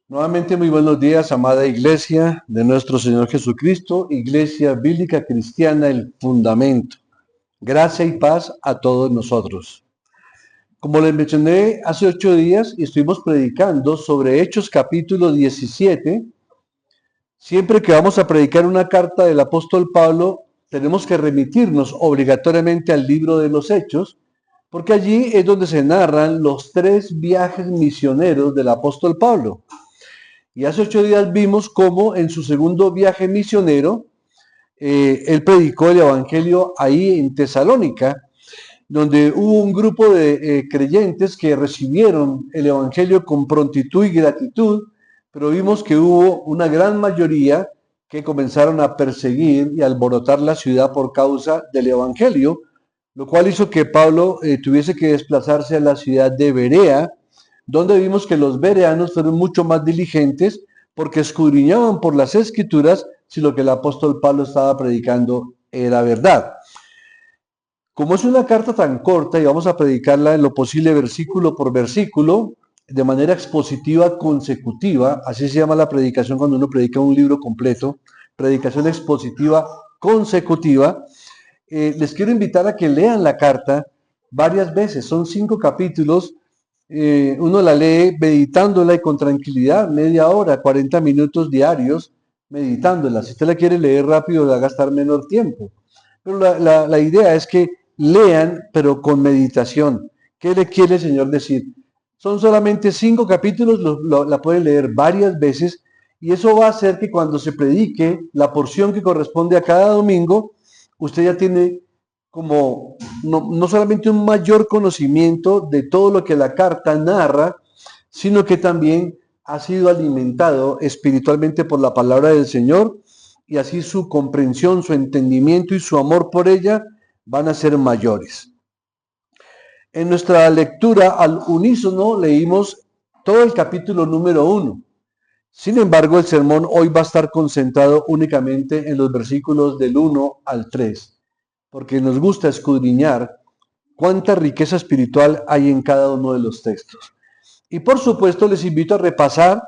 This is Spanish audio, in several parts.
Nuevamente muy buenos días, amada iglesia de nuestro Señor Jesucristo, Iglesia Bíblica Cristiana, el fundamento. Gracia y paz a todos nosotros. Como les mencioné hace 8 días, y estuvimos predicando sobre Hechos capítulo 17. Siempre que vamos a predicar una carta del apóstol Pablo, tenemos que remitirnos obligatoriamente al libro de los Hechos, porque allí es donde se narran los 3 viajes misioneros del apóstol Pablo. Y hace 8 días vimos cómo en su segundo viaje misionero, él predicó el evangelio ahí en Tesalónica, donde hubo un grupo de creyentes que recibieron el evangelio con prontitud y gratitud, pero vimos que hubo una gran mayoría que comenzaron a perseguir y alborotar la ciudad por causa del evangelio, lo cual hizo que Pablo tuviese que desplazarse a la ciudad de Berea, donde vimos que los bereanos fueron mucho más diligentes porque escudriñaban por las escrituras si lo que el apóstol Pablo estaba predicando era verdad. Como es una carta tan corta y vamos a predicarla en lo posible versículo por versículo, de manera expositiva consecutiva, así se llama la predicación cuando uno predica un libro completo, predicación expositiva consecutiva, les quiero invitar a que lean la carta varias veces, son 5 capítulos. Uno la lee meditándola y con tranquilidad, media hora, 40 minutos diarios, meditándola. Si usted la quiere leer rápido, le va a gastar menor tiempo. Pero la idea es que lean, pero con meditación. ¿Qué le quiere el Señor decir? Son solamente 5 capítulos, la pueden leer varias veces, y eso va a hacer que cuando se predique la porción que corresponde a cada domingo, usted ya tiene como no solamente un mayor conocimiento de todo lo que la carta narra, sino que también ha sido alimentado espiritualmente por la palabra del Señor, y así su comprensión, su entendimiento y su amor por ella van a ser mayores. En nuestra lectura al unísono leímos todo el capítulo número 1. Sin embargo, el sermón hoy va a estar concentrado únicamente en los versículos del 1 al 3. Porque nos gusta escudriñar cuánta riqueza espiritual hay en cada uno de los textos. Y por supuesto les invito a repasar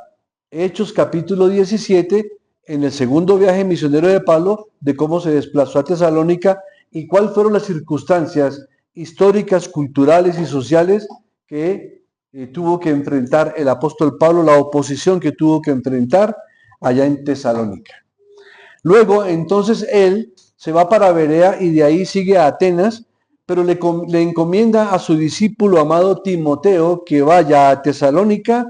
Hechos capítulo 17 en el segundo viaje misionero de Pablo, de cómo se desplazó a Tesalónica y cuáles fueron las circunstancias históricas, culturales y sociales que tuvo que enfrentar el apóstol Pablo, la oposición que tuvo que enfrentar allá en Tesalónica. Luego, entonces, él se va para Berea y de ahí sigue a Atenas, pero le encomienda a su discípulo amado Timoteo que vaya a Tesalónica,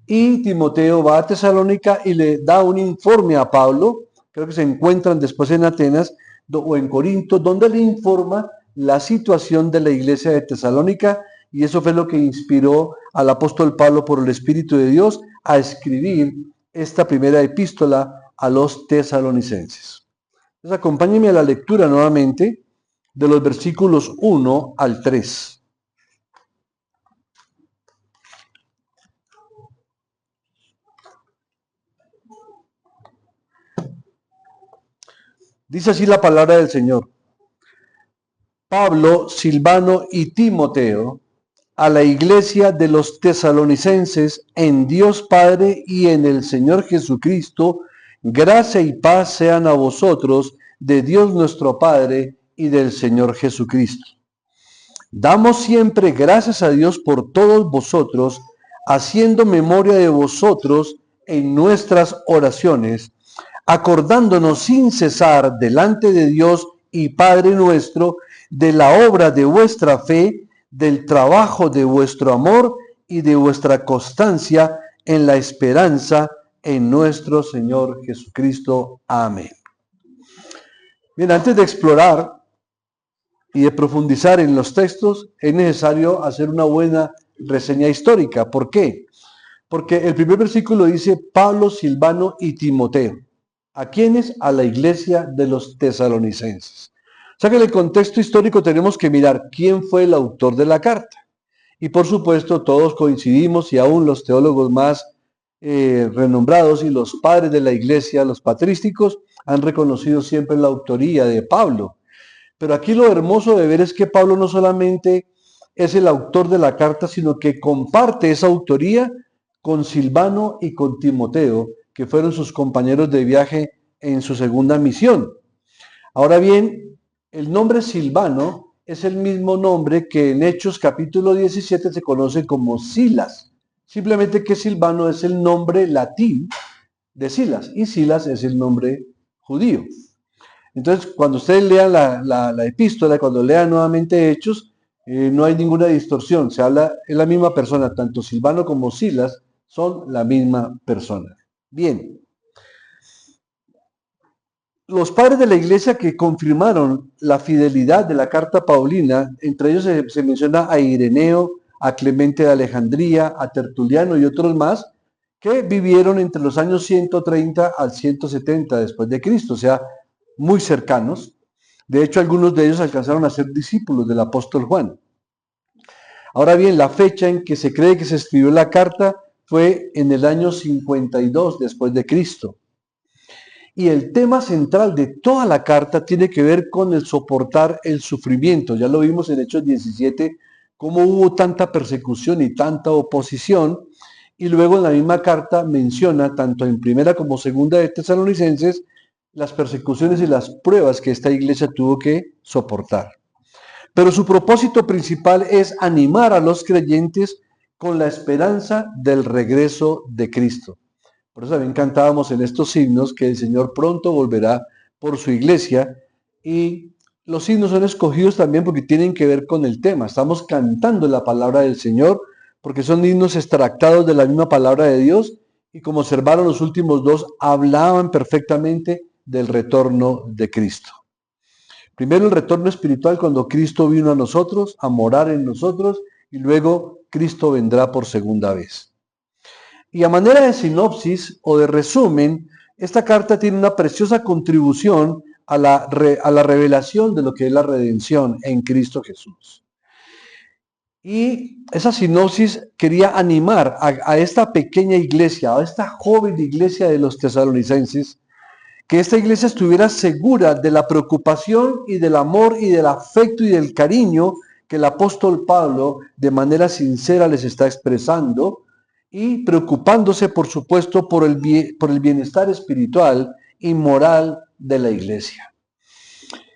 y Timoteo va a Tesalónica y le da un informe a Pablo. Creo que se encuentran después en Atenas o en Corinto, donde le informa la situación de la iglesia de Tesalónica, y eso fue lo que inspiró al apóstol Pablo por el Espíritu de Dios a escribir esta primera epístola a los tesalonicenses. Entonces, acompáñenme a la lectura nuevamente de los versículos 1 al 3. Dice así la palabra del Señor. Pablo, Silvano y Timoteo, a la iglesia de los tesalonicenses en Dios Padre y en el Señor Jesucristo, gracia y paz sean a vosotros de Dios nuestro Padre y del Señor Jesucristo. Damos siempre gracias a Dios por todos vosotros, haciendo memoria de vosotros en nuestras oraciones, acordándonos sin cesar delante de Dios y Padre nuestro de la obra de vuestra fe, del trabajo de vuestro amor y de vuestra constancia en la esperanza en nuestro Señor Jesucristo. Amén. Bien, antes de explorar y de profundizar en los textos, es necesario hacer una buena reseña histórica. ¿Por qué? Porque el primer versículo dice Pablo, Silvano y Timoteo. ¿A quiénes? A la iglesia de los tesalonicenses. O sea que en el contexto histórico tenemos que mirar quién fue el autor de la carta. Y por supuesto todos coincidimos, y aún los teólogos más renombrados y los padres de la iglesia, los patrísticos, han reconocido siempre la autoría de Pablo. Pero aquí lo hermoso de ver es que Pablo no solamente es el autor de la carta, sino que comparte esa autoría con Silvano y con Timoteo, que fueron sus compañeros de viaje en su segunda misión. Ahora bien, el nombre Silvano es el mismo nombre que en Hechos capítulo 17 se conoce como Silas. Simplemente que Silvano es el nombre latín de Silas y Silas es el nombre judío. Entonces, cuando ustedes lean la epístola, cuando lean nuevamente Hechos, no hay ninguna distorsión. Se habla, es la misma persona, tanto Silvano como Silas son la misma persona. Bien. Los padres de la iglesia que confirmaron la fidelidad de la carta paulina, entre ellos se menciona a Ireneo, a Clemente de Alejandría, a Tertuliano y otros más, que vivieron entre los años 130 al 170 después de Cristo, o sea, muy cercanos. De hecho, algunos de ellos alcanzaron a ser discípulos del apóstol Juan. Ahora bien, la fecha en que se cree que se escribió la carta fue en el año 52 después de Cristo. Y el tema central de toda la carta tiene que ver con el soportar el sufrimiento. Ya lo vimos en Hechos 17, cómo hubo tanta persecución y tanta oposición. Y luego en la misma carta menciona, tanto en primera como segunda de Tesalonicenses, las persecuciones y las pruebas que esta iglesia tuvo que soportar. Pero su propósito principal es animar a los creyentes con la esperanza del regreso de Cristo. Por eso también cantábamos en estos himnos que el Señor pronto volverá por su iglesia, y los himnos son escogidos también porque tienen que ver con el tema. Estamos cantando la palabra del Señor porque son himnos extractados de la misma palabra de Dios, y como observaron los últimos dos, hablaban perfectamente del retorno de Cristo. Primero el retorno espiritual cuando Cristo vino a nosotros, a morar en nosotros, y luego Cristo vendrá por segunda vez. Y a manera de sinopsis o de resumen, esta carta tiene una preciosa contribución a la revelación de lo que es la redención en Cristo Jesús. Y esa sinopsis quería animar a esta pequeña iglesia, a esta joven iglesia de los tesalonicenses, que esta iglesia estuviera segura de la preocupación y del amor y del afecto y del cariño que el apóstol Pablo de manera sincera les está expresando, y preocupándose, por supuesto, por el bienestar espiritual y moral de la iglesia.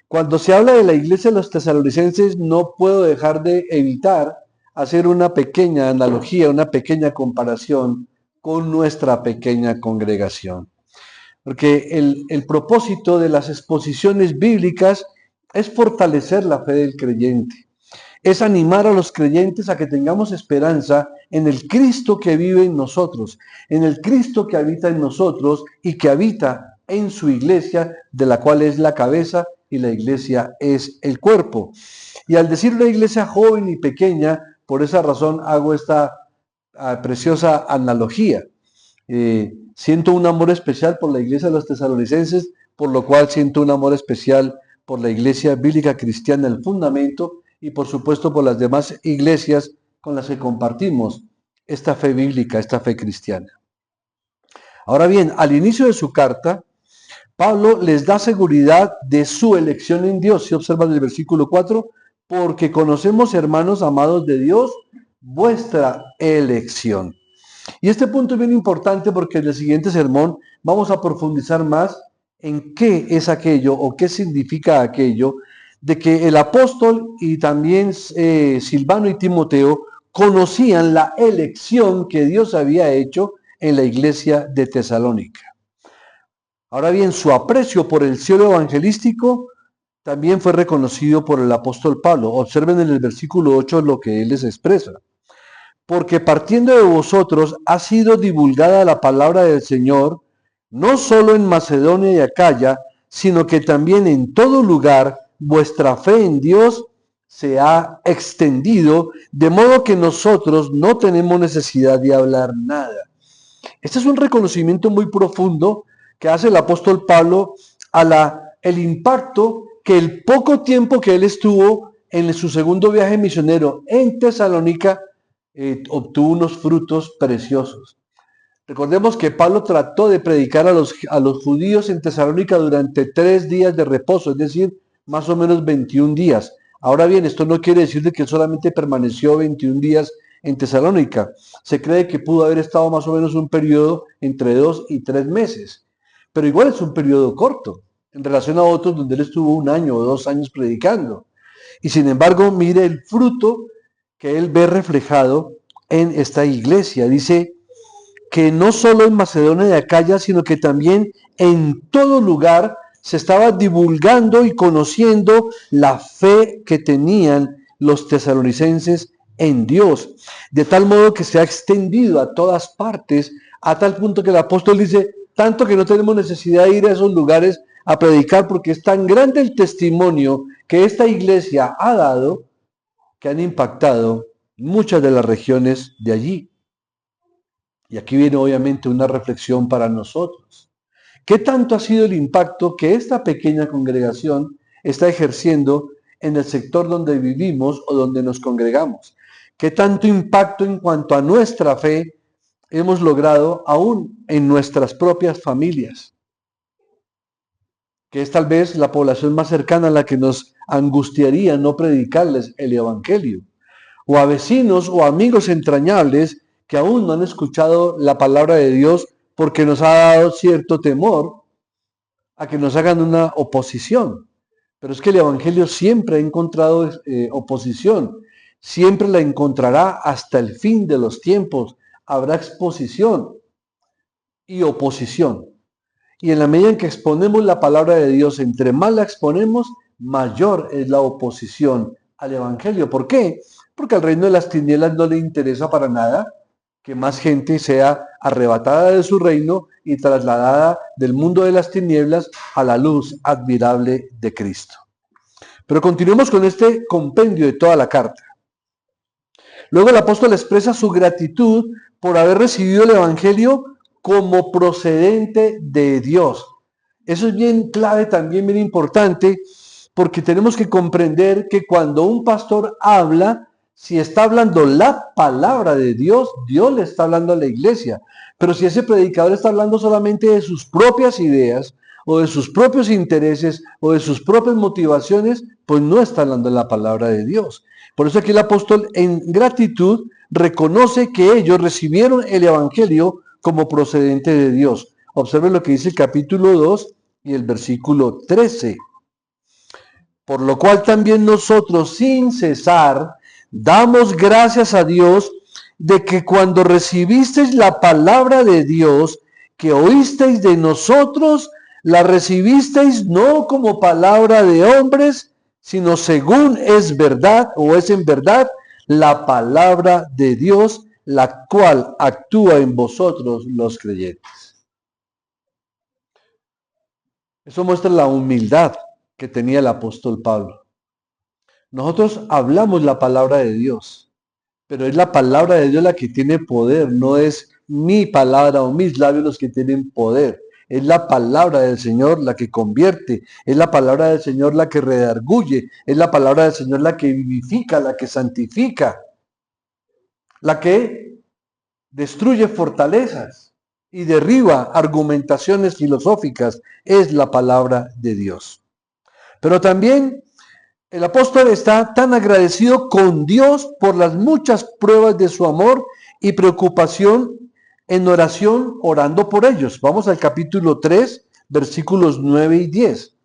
Cuando se habla de la iglesia de los tesalonicenses, no puedo dejar de evitar hacer una pequeña analogía, una pequeña comparación con nuestra pequeña congregación. Porque el propósito de las exposiciones bíblicas es fortalecer la fe del creyente. Es animar a los creyentes a que tengamos esperanza en el Cristo que vive en nosotros, en el Cristo que habita en nosotros y que habita en su iglesia, de la cual es la cabeza y la iglesia es el cuerpo. Y al decir una iglesia joven y pequeña, por esa razón hago esta preciosa analogía. Siento un amor especial por la iglesia de los tesalonicenses, por lo cual siento un amor especial por la iglesia bíblica cristiana, el fundamento, y por supuesto por las demás iglesias con las que compartimos esta fe bíblica, esta fe cristiana. Ahora bien, al inicio de su carta, Pablo les da seguridad de su elección en Dios. Si observan el versículo 4, porque conocemos, hermanos amados de Dios, vuestra elección. Y este punto es bien importante porque en el siguiente sermón vamos a profundizar más en qué es aquello o qué significa aquello de que el apóstol y también Silvano y Timoteo conocían la elección que Dios había hecho en la iglesia de Tesalónica. Ahora bien, su aprecio por el celo evangelístico también fue reconocido por el apóstol Pablo. Observen en el versículo 8 lo que él les expresa. Porque partiendo de vosotros ha sido divulgada la palabra del Señor, no solo en Macedonia y Acaya, sino que también en todo lugar vuestra fe en Dios se ha extendido, de modo que nosotros no tenemos necesidad de hablar nada. Este es un reconocimiento muy profundo que hace el apóstol Pablo a el impacto que el poco tiempo que él estuvo en su segundo viaje misionero en Tesalónica obtuvo unos frutos preciosos. Recordemos que Pablo trató de predicar a los judíos en Tesalónica durante 3 días de reposo, es decir, más o menos 21 días. Ahora bien, esto no quiere decir que él solamente permaneció 21 días en Tesalónica. Se cree que pudo haber estado más o menos un periodo entre 2 y 3 meses, pero igual es un periodo corto en relación a otros donde él estuvo 1 año o 2 años predicando. Y sin embargo, mire el fruto que él ve reflejado en esta iglesia. Dice que no solo en Macedonia y Acaya, sino que también en todo lugar se estaba divulgando y conociendo la fe que tenían los tesalonicenses en Dios, de tal modo que se ha extendido a todas partes, a tal punto que el apóstol dice, tanto que no tenemos necesidad de ir a esos lugares a predicar, porque es tan grande el testimonio que esta iglesia ha dado, que han impactado muchas de las regiones de allí. Y aquí viene obviamente una reflexión para nosotros. ¿Qué tanto ha sido el impacto que esta pequeña congregación está ejerciendo en el sector donde vivimos o donde nos congregamos? ¿Qué tanto impacto en cuanto a nuestra fe hemos logrado aún en nuestras propias familias? Que es tal vez la población más cercana a la que nos angustiaría no predicarles el Evangelio. O a vecinos o amigos entrañables que aún no han escuchado la palabra de Dios porque nos ha dado cierto temor a que nos hagan una oposición. Pero es que el Evangelio siempre ha encontrado oposición, siempre la encontrará hasta el fin de los tiempos. Habrá exposición y oposición. Y en la medida en que exponemos la palabra de Dios, entre más la exponemos, mayor es la oposición al Evangelio. ¿Por qué? Porque al reino de las tinieblas no le interesa para nada que más gente sea arrebatada de su reino y trasladada del mundo de las tinieblas a la luz admirable de Cristo. Pero continuemos con este compendio de toda la carta. Luego el apóstol expresa su gratitud por haber recibido el Evangelio como procedente de Dios. Eso es bien clave, también bien importante, porque tenemos que comprender que cuando un pastor habla, si está hablando la palabra de Dios, Dios le está hablando a la iglesia. Pero si ese predicador está hablando solamente de sus propias ideas, o de sus propios intereses, o de sus propias motivaciones, pues no está hablando la palabra de Dios. Por eso aquí el apóstol en gratitud reconoce que ellos recibieron el Evangelio como procedente de Dios. Observen lo que dice el capítulo 2 y el versículo 13. Por lo cual también nosotros sin cesar damos gracias a Dios de que cuando recibisteis la palabra de Dios que oísteis de nosotros, la recibisteis no como palabra de hombres, sino según es verdad o es en verdad la palabra de Dios, la cual actúa en vosotros los creyentes. Eso muestra la humildad que tenía el apóstol Pablo. Nosotros hablamos la palabra de Dios, pero es la palabra de Dios la que tiene poder, no es mi palabra o mis labios los que tienen poder. Es la palabra del Señor la que convierte, es la palabra del Señor la que redarguye, es la palabra del Señor la que vivifica, la que santifica, la que destruye fortalezas y derriba argumentaciones filosóficas, es la palabra de Dios. Pero también el apóstol está tan agradecido con Dios por las muchas pruebas de su amor y preocupación en oración, orando por ellos. Vamos al capítulo 3, versículos 9 y 10.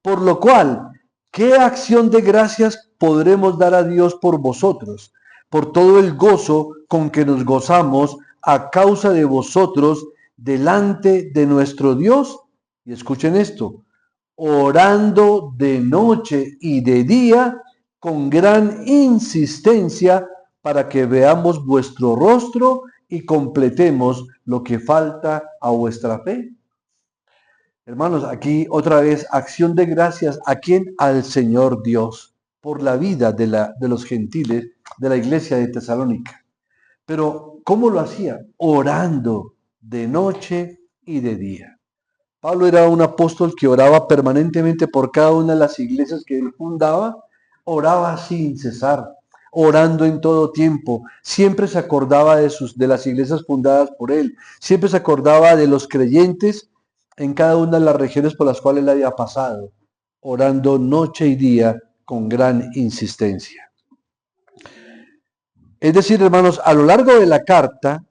Por lo cual, ¿qué acción de gracias podremos dar a Dios por vosotros? Por todo el gozo con que nos gozamos a causa de vosotros delante de nuestro Dios. Y escuchen esto, orando de noche y de día con gran insistencia para que veamos vuestro rostro y completemos lo que falta a vuestra fe. Hermanos, aquí otra vez acción de gracias a quién, al Señor Dios, por la vida de los gentiles de la iglesia de Tesalónica. Pero ¿cómo lo hacía? Orando de noche y de día. Pablo era un apóstol que oraba permanentemente por cada una de las iglesias que él fundaba, oraba sin cesar, orando en todo tiempo. Siempre se acordaba de las iglesias fundadas por él, siempre se acordaba de los creyentes en cada una de las regiones por las cuales él había pasado, orando noche y día con gran insistencia. Es decir, hermanos, a lo largo de la carta,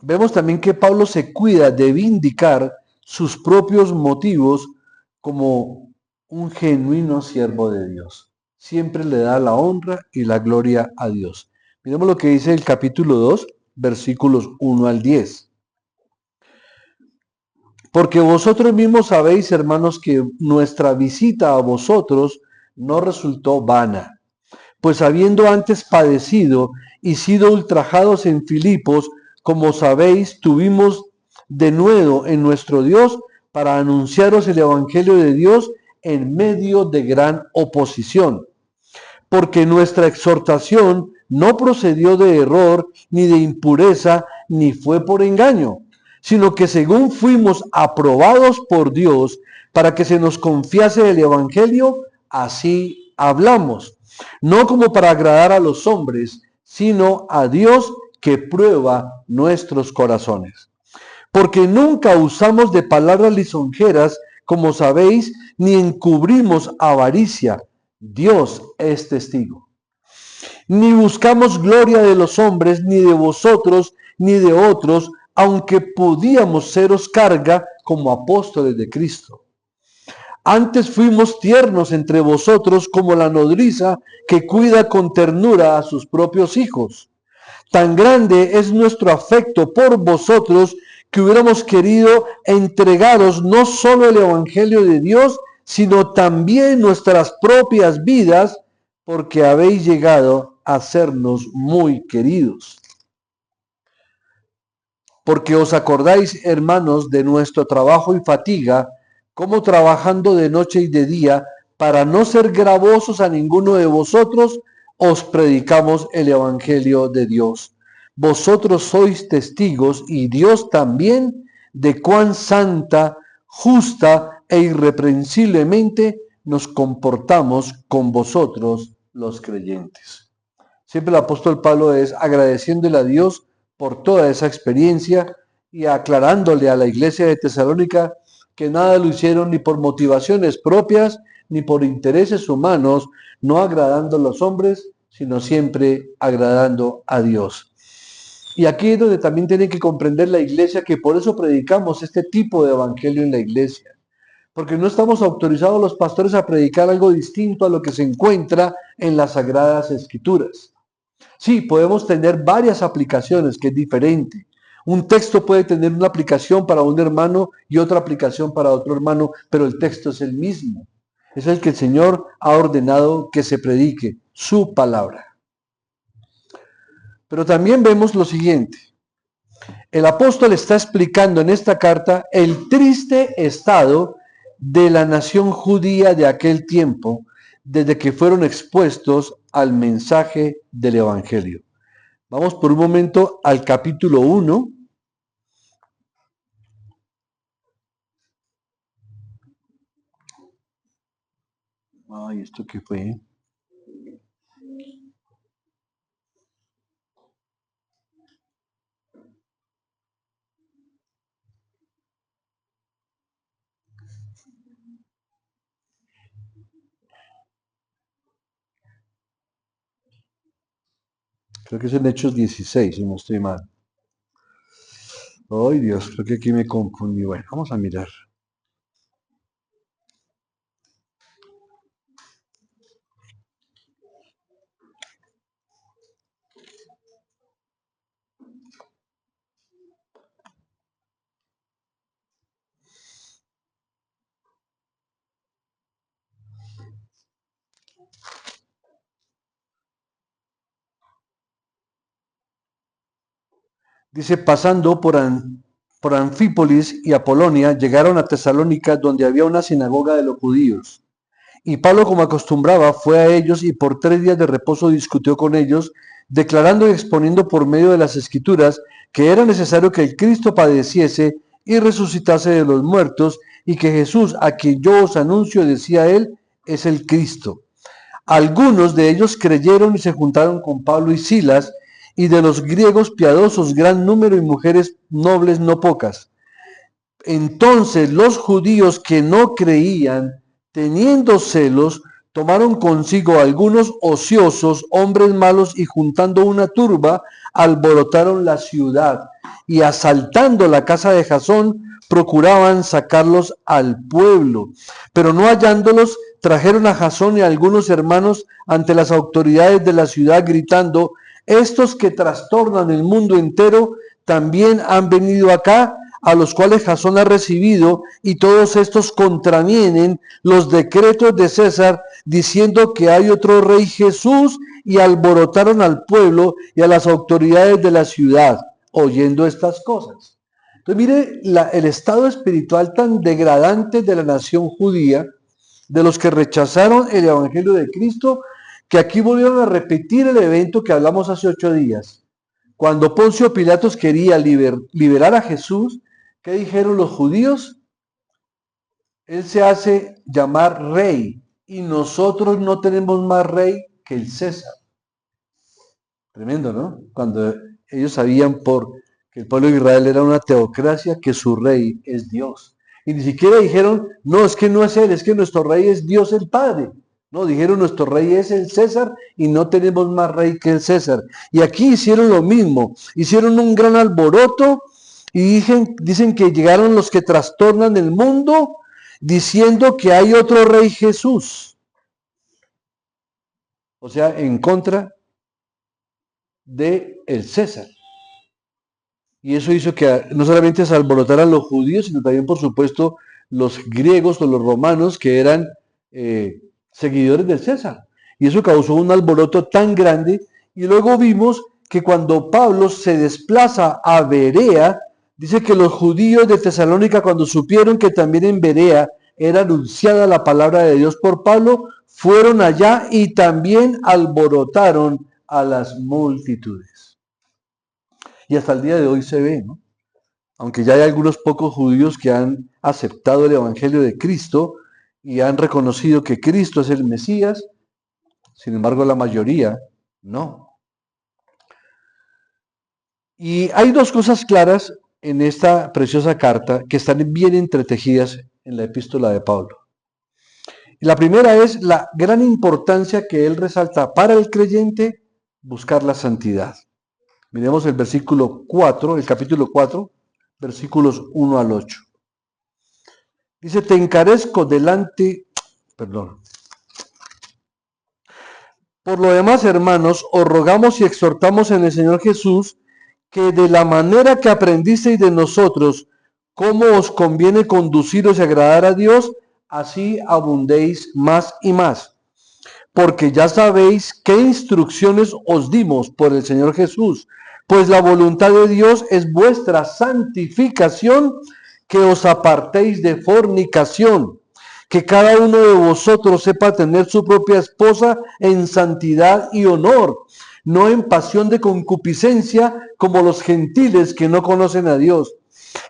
vemos también que Pablo se cuida de vindicar sus propios motivos como un genuino siervo de Dios. Siempre le da la honra y la gloria a Dios. Miremos lo que dice el capítulo 2, versículos 1 al 10. Porque vosotros mismos sabéis, hermanos, que nuestra visita a vosotros no resultó vana, pues habiendo antes padecido y sido ultrajados en Filipos, como sabéis, tuvimos de nuevo en nuestro Dios para anunciaros el Evangelio de Dios en medio de gran oposición. Porque nuestra exhortación no procedió de error, ni de impureza, ni fue por engaño, sino que según fuimos aprobados por Dios para que se nos confiase el Evangelio, así hablamos, no como para agradar a los hombres, sino a Dios que prueba nuestros corazones. Porque nunca usamos de palabras lisonjeras, como sabéis, ni encubrimos avaricia. Dios es testigo. Ni buscamos gloria de los hombres, ni de vosotros, ni de otros, aunque podíamos seros carga como apóstoles de Cristo. Antes fuimos tiernos entre vosotros como la nodriza que cuida con ternura a sus propios hijos. Tan grande es nuestro afecto por vosotros que hubiéramos querido entregaros no solo el Evangelio de Dios, sino también nuestras propias vidas, porque habéis llegado a sernos muy queridos. Porque os acordáis, hermanos, de nuestro trabajo y fatiga, como trabajando de noche y de día, para no ser gravosos a ninguno de vosotros, os predicamos el Evangelio de Dios. Vosotros sois testigos, y Dios también, de cuán santa, justa e irreprensiblemente nos comportamos con vosotros los creyentes. Siempre el apóstol Pablo es agradeciéndole a Dios por toda esa experiencia y aclarándole a la iglesia de Tesalónica que nada lo hicieron ni por motivaciones propias ni por intereses humanos, no agradando a los hombres, sino siempre agradando a Dios. Y aquí es donde también tiene que comprender la iglesia que por eso predicamos este tipo de evangelio en la iglesia. Porque no estamos autorizados los pastores a predicar algo distinto a lo que se encuentra en las Sagradas Escrituras. Sí, podemos tener varias aplicaciones, que es diferente. Un texto puede tener una aplicación para un hermano y otra aplicación para otro hermano, pero el texto es el mismo. Es el que el Señor ha ordenado que se predique, su palabra. Pero también vemos lo siguiente. El apóstol está explicando en esta carta el triste estado de la nación judía de aquel tiempo, desde que fueron expuestos al mensaje del Evangelio. Vamos por un momento al capítulo 1. Ay, ¿esto qué fue? Creo que es en Hechos 16, si no estoy mal. Ay, Dios, creo que aquí me confundí. Bueno, vamos a mirar. Dice, pasando por Anfípolis y Apolonia, llegaron a Tesalónica, donde había una sinagoga de los judíos. Y Pablo, como acostumbraba, fue a ellos y por 3 días de reposo discutió con ellos, declarando y exponiendo por medio de las Escrituras que era necesario que el Cristo padeciese y resucitase de los muertos, y que Jesús, a quien yo os anuncio, decía él, es el Cristo. Algunos de ellos creyeron y se juntaron con Pablo y Silas, y de los griegos piadosos gran número y mujeres nobles no pocas. Entonces los judíos que no creían, teniendo celos, Tomaron consigo algunos ociosos, hombres malos, y juntando una turba, alborotaron la ciudad, y asaltando la casa de Jasón, procuraban sacarlos al pueblo. Pero no hallándolos, trajeron a Jasón y a algunos hermanos ante las autoridades de la ciudad, gritando: estos que trastornan el mundo entero también han venido acá, a los cuales Jasón ha recibido, y todos estos contravienen los decretos de César, diciendo que hay otro rey Jesús, y alborotaron al pueblo y a las autoridades de la ciudad, oyendo estas cosas. Entonces mire el estado espiritual tan degradante de la nación judía, de los que rechazaron el evangelio de Cristo, que aquí volvieron a repetir el evento que hablamos hace 8 días. Cuando Poncio Pilatos quería liberar a Jesús, ¿qué dijeron los judíos? Él se hace llamar rey y nosotros no tenemos más rey que el César. Tremendo, ¿no? Cuando ellos sabían que el pueblo de Israel era una teocracia, que su rey es Dios. Y ni siquiera dijeron: no, es que no es él, es que nuestro rey es Dios el Padre. No, dijeron: nuestro rey es el César y no tenemos más rey que el César. Y aquí hicieron lo mismo, hicieron un gran alboroto y dicen que llegaron los que trastornan el mundo, diciendo que hay otro rey Jesús. O sea, en contra de el César. Y eso hizo que no solamente se alborotaran los judíos, sino también, por supuesto, los griegos o los romanos, que eran seguidores del César. Y eso causó un alboroto tan grande. Y luego vimos que cuando Pablo se desplaza a Berea, dice que los judíos de Tesalónica, cuando supieron que también en Berea era anunciada la palabra de Dios por Pablo, fueron allá y también alborotaron a las multitudes. Y hasta el día de hoy se ve, ¿no? Aunque ya hay algunos pocos judíos que han aceptado el evangelio de Cristo y han reconocido que Cristo es el Mesías, sin embargo la mayoría no. Y hay dos cosas claras en esta preciosa carta que están bien entretejidas en la epístola de Pablo. La primera es la gran importancia que él resalta para el creyente buscar la santidad. Miremos el versículo 4, el capítulo 4, versículos 1 al 8. Dice: te encarezco Por lo demás, hermanos, os rogamos y exhortamos en el Señor Jesús que de la manera que aprendisteis de nosotros, cómo os conviene conduciros y agradar a Dios, así abundéis más y más. Porque ya sabéis qué instrucciones os dimos por el Señor Jesús, pues la voluntad de Dios es vuestra santificación, que os apartéis de fornicación, que cada uno de vosotros sepa tener su propia esposa en santidad y honor, no en pasión de concupiscencia como los gentiles que no conocen a Dios.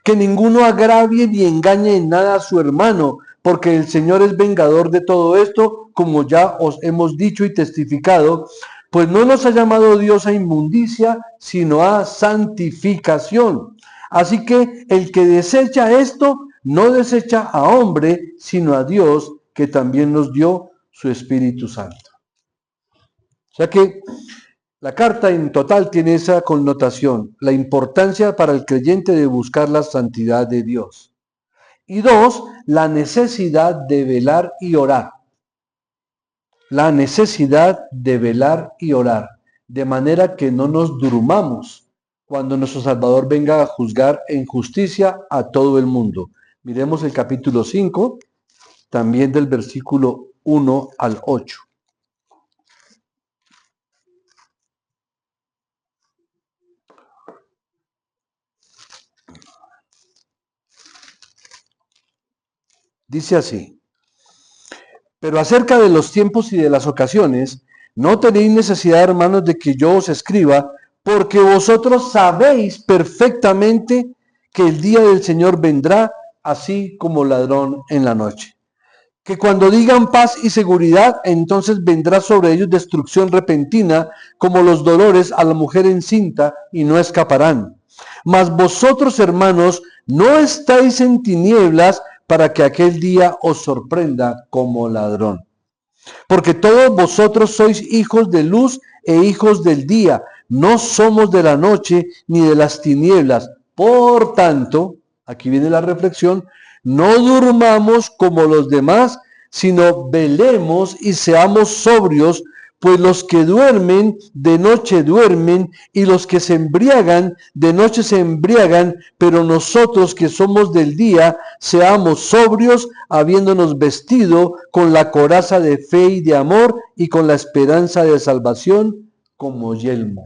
Que ninguno agravie ni engañe en nada a su hermano, porque el Señor es vengador de todo esto, como ya os hemos dicho y testificado, pues no nos ha llamado Dios a inmundicia, sino a santificación. Así que el que desecha esto, no desecha a hombre, sino a Dios, que también nos dio su Espíritu Santo. O sea que la carta en total tiene esa connotación, la importancia para el creyente de buscar la santidad de Dios. Y dos, la necesidad de velar y orar. La necesidad de velar y orar, de manera que no nos durmamos cuando nuestro Salvador venga a juzgar en justicia a todo el mundo. Miremos el capítulo 5, también del versículo 1 al 8. Dice así: pero acerca de los tiempos y de las ocasiones, no tenéis necesidad, hermanos, de que yo os escriba, porque vosotros sabéis perfectamente que el día del Señor vendrá así como ladrón en la noche. Que cuando digan paz y seguridad, entonces vendrá sobre ellos destrucción repentina, como los dolores a la mujer encinta, y no escaparán. Mas vosotros, hermanos, no estáis en tinieblas, para que aquel día os sorprenda como ladrón. Porque todos vosotros sois hijos de luz e hijos del día. No somos de la noche ni de las tinieblas. Por tanto, aquí viene la reflexión, no durmamos como los demás, sino velemos y seamos sobrios, pues los que duermen de noche duermen, y los que se embriagan de noche se embriagan, pero nosotros que somos del día, seamos sobrios, habiéndonos vestido con la coraza de fe y de amor, y con la esperanza de salvación como yelmo.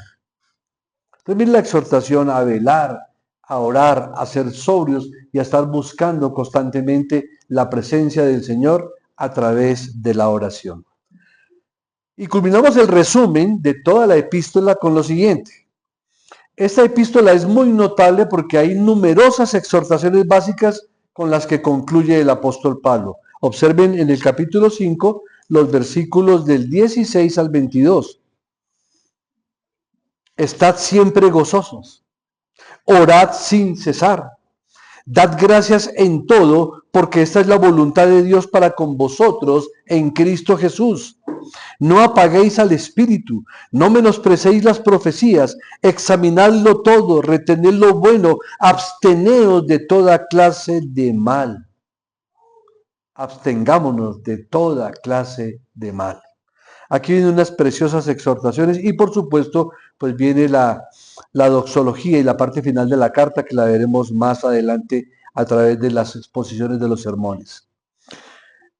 Entonces, miren la exhortación a velar, a orar, a ser sobrios y a estar buscando constantemente la presencia del Señor a través de la oración. Y culminamos el resumen de toda la epístola con lo siguiente. Esta epístola es muy notable porque hay numerosas exhortaciones básicas con las que concluye el apóstol Pablo. Observen en el capítulo 5 los versículos del 16 al 22. Estad siempre gozosos, orad sin cesar. Dad gracias en todo, porque esta es la voluntad de Dios para con vosotros en Cristo Jesús. No apaguéis al espíritu, no menosprecéis las profecías, examinadlo todo, retened lo bueno, absteneos de toda clase de mal. Abstengámonos de toda clase de mal. Aquí vienen unas preciosas exhortaciones y por supuesto pues viene la doxología y la parte final de la carta que la veremos más adelante a través de las exposiciones de los sermones.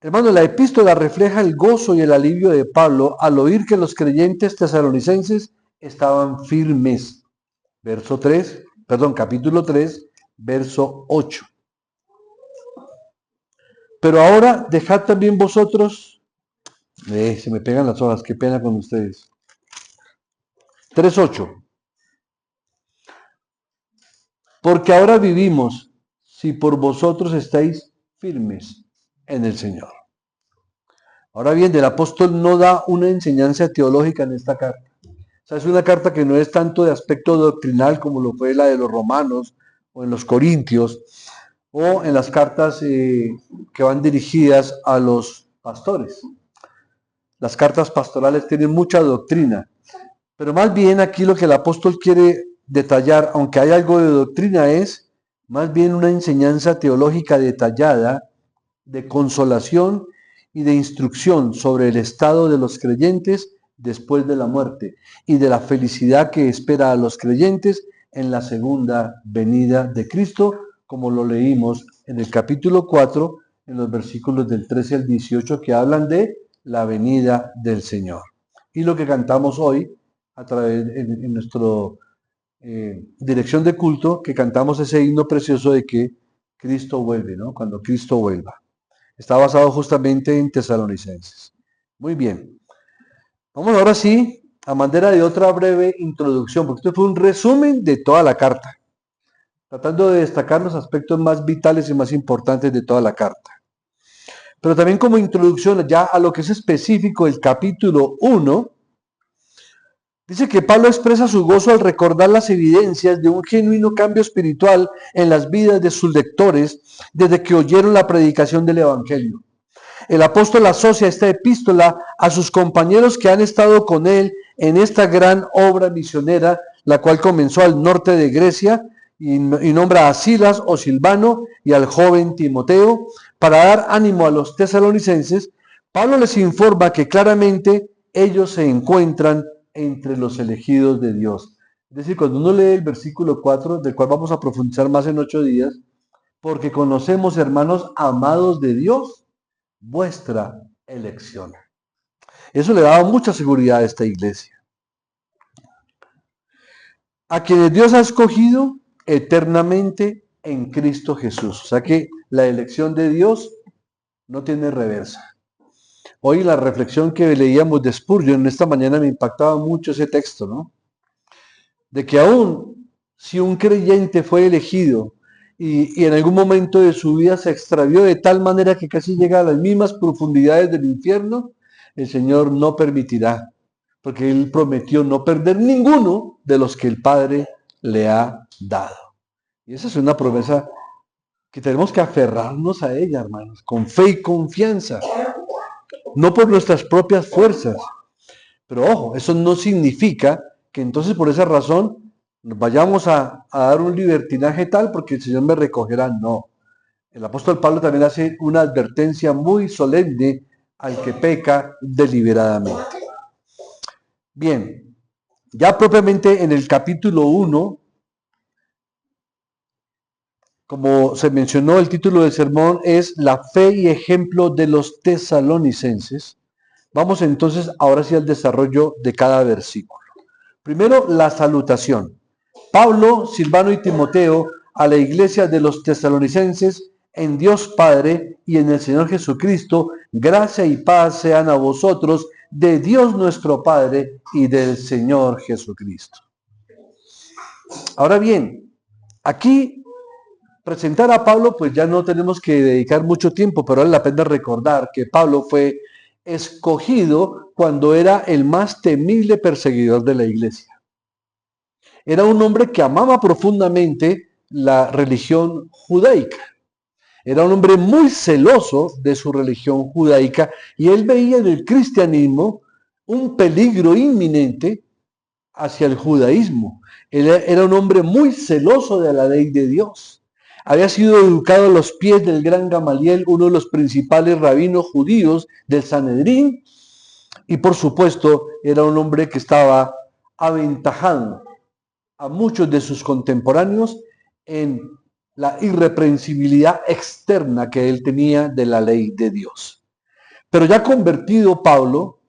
Hermano, la epístola refleja el gozo y el alivio de Pablo al oír que los creyentes tesalonicenses estaban firmes. Capítulo 3, verso 8. Pero ahora dejad también vosotros, se me pegan las hojas, qué pena con ustedes. 3:8. Porque ahora vivimos si por vosotros estáis firmes en el Señor. Ahora bien, el apóstol no da una enseñanza teológica en esta carta. O sea, es una carta que no es tanto de aspecto doctrinal como lo fue la de los romanos o en los corintios o en las cartas que van dirigidas a los pastores. Las cartas pastorales tienen mucha doctrina, pero más bien aquí lo que el apóstol quiere detallar, aunque hay algo de doctrina, es más bien una enseñanza teológica detallada de consolación y de instrucción sobre el estado de los creyentes después de la muerte y de la felicidad que espera a los creyentes en la segunda venida de Cristo, como lo leímos en el capítulo 4, en los versículos del 13 al 18, que hablan de la venida del Señor. Y lo que cantamos hoy a través en nuestro dirección de culto, que cantamos ese himno precioso de que Cristo vuelve, ¿no? Cuando Cristo vuelva. Está basado justamente en Tesalonicenses. Muy bien. Vamos ahora sí a manera de otra breve introducción, porque esto fue un resumen de toda la carta, tratando de destacar los aspectos más vitales y más importantes de toda la carta. Pero también como introducción ya a lo que es específico el capítulo 1, dice que Pablo expresa su gozo al recordar las evidencias de un genuino cambio espiritual en las vidas de sus lectores desde que oyeron la predicación del Evangelio. El apóstol asocia esta epístola a sus compañeros que han estado con él en esta gran obra misionera, la cual comenzó al norte de Grecia, y nombra a Silas o Silvano y al joven Timoteo para dar ánimo a los tesalonicenses. Pablo les informa que claramente ellos se encuentran entre los elegidos de Dios. Es decir, cuando uno lee el versículo 4, del cual vamos a profundizar más en 8 días, porque conocemos, hermanos amados de Dios, vuestra elección. Eso le daba mucha seguridad a esta iglesia. A quienes Dios ha escogido eternamente en Cristo Jesús. O sea que la elección de Dios no tiene reversa. Hoy la reflexión que leíamos de Spurgeon esta mañana me impactaba mucho ese texto, ¿no? De que aún si un creyente fue elegido y en algún momento de su vida se extravió de tal manera que casi llega a las mismas profundidades del infierno, el Señor no permitirá, porque Él prometió no perder ninguno de los que el Padre le ha dado. Y esa es una promesa que tenemos que aferrarnos a ella, hermanos, con fe y confianza. no por nuestras propias fuerzas. Pero ojo, eso no significa que entonces por esa razón nos vayamos a dar un libertinaje tal porque el Señor me recogerá. No. El apóstol Pablo también hace una advertencia muy solemne al que peca deliberadamente. Bien, ya propiamente en el capítulo 1, como se mencionó, el título del sermón es La fe y ejemplo de los tesalonicenses. Vamos entonces ahora sí al desarrollo de cada versículo. Primero, la salutación. Pablo, Silvano y Timoteo a la iglesia de los tesalonicenses, en Dios Padre y en el Señor Jesucristo, gracia y paz sean a vosotros, de Dios nuestro Padre y del Señor Jesucristo. Ahora bien, aquí presentar a Pablo, pues ya no tenemos que dedicar mucho tiempo, pero vale la pena recordar que Pablo fue escogido cuando era el más temible perseguidor de la iglesia. Era un hombre que amaba profundamente la religión judaica. Era un hombre muy celoso de su religión judaica y él veía en el cristianismo un peligro inminente hacia el judaísmo. Él era un hombre muy celoso de la ley de Dios. Había sido educado a los pies del gran Gamaliel, uno de los principales rabinos judíos del Sanedrín, y por supuesto era un hombre que estaba aventajando a muchos de sus contemporáneos en la irreprensibilidad externa que él tenía de la ley de Dios. Pero ya convertido Pablo,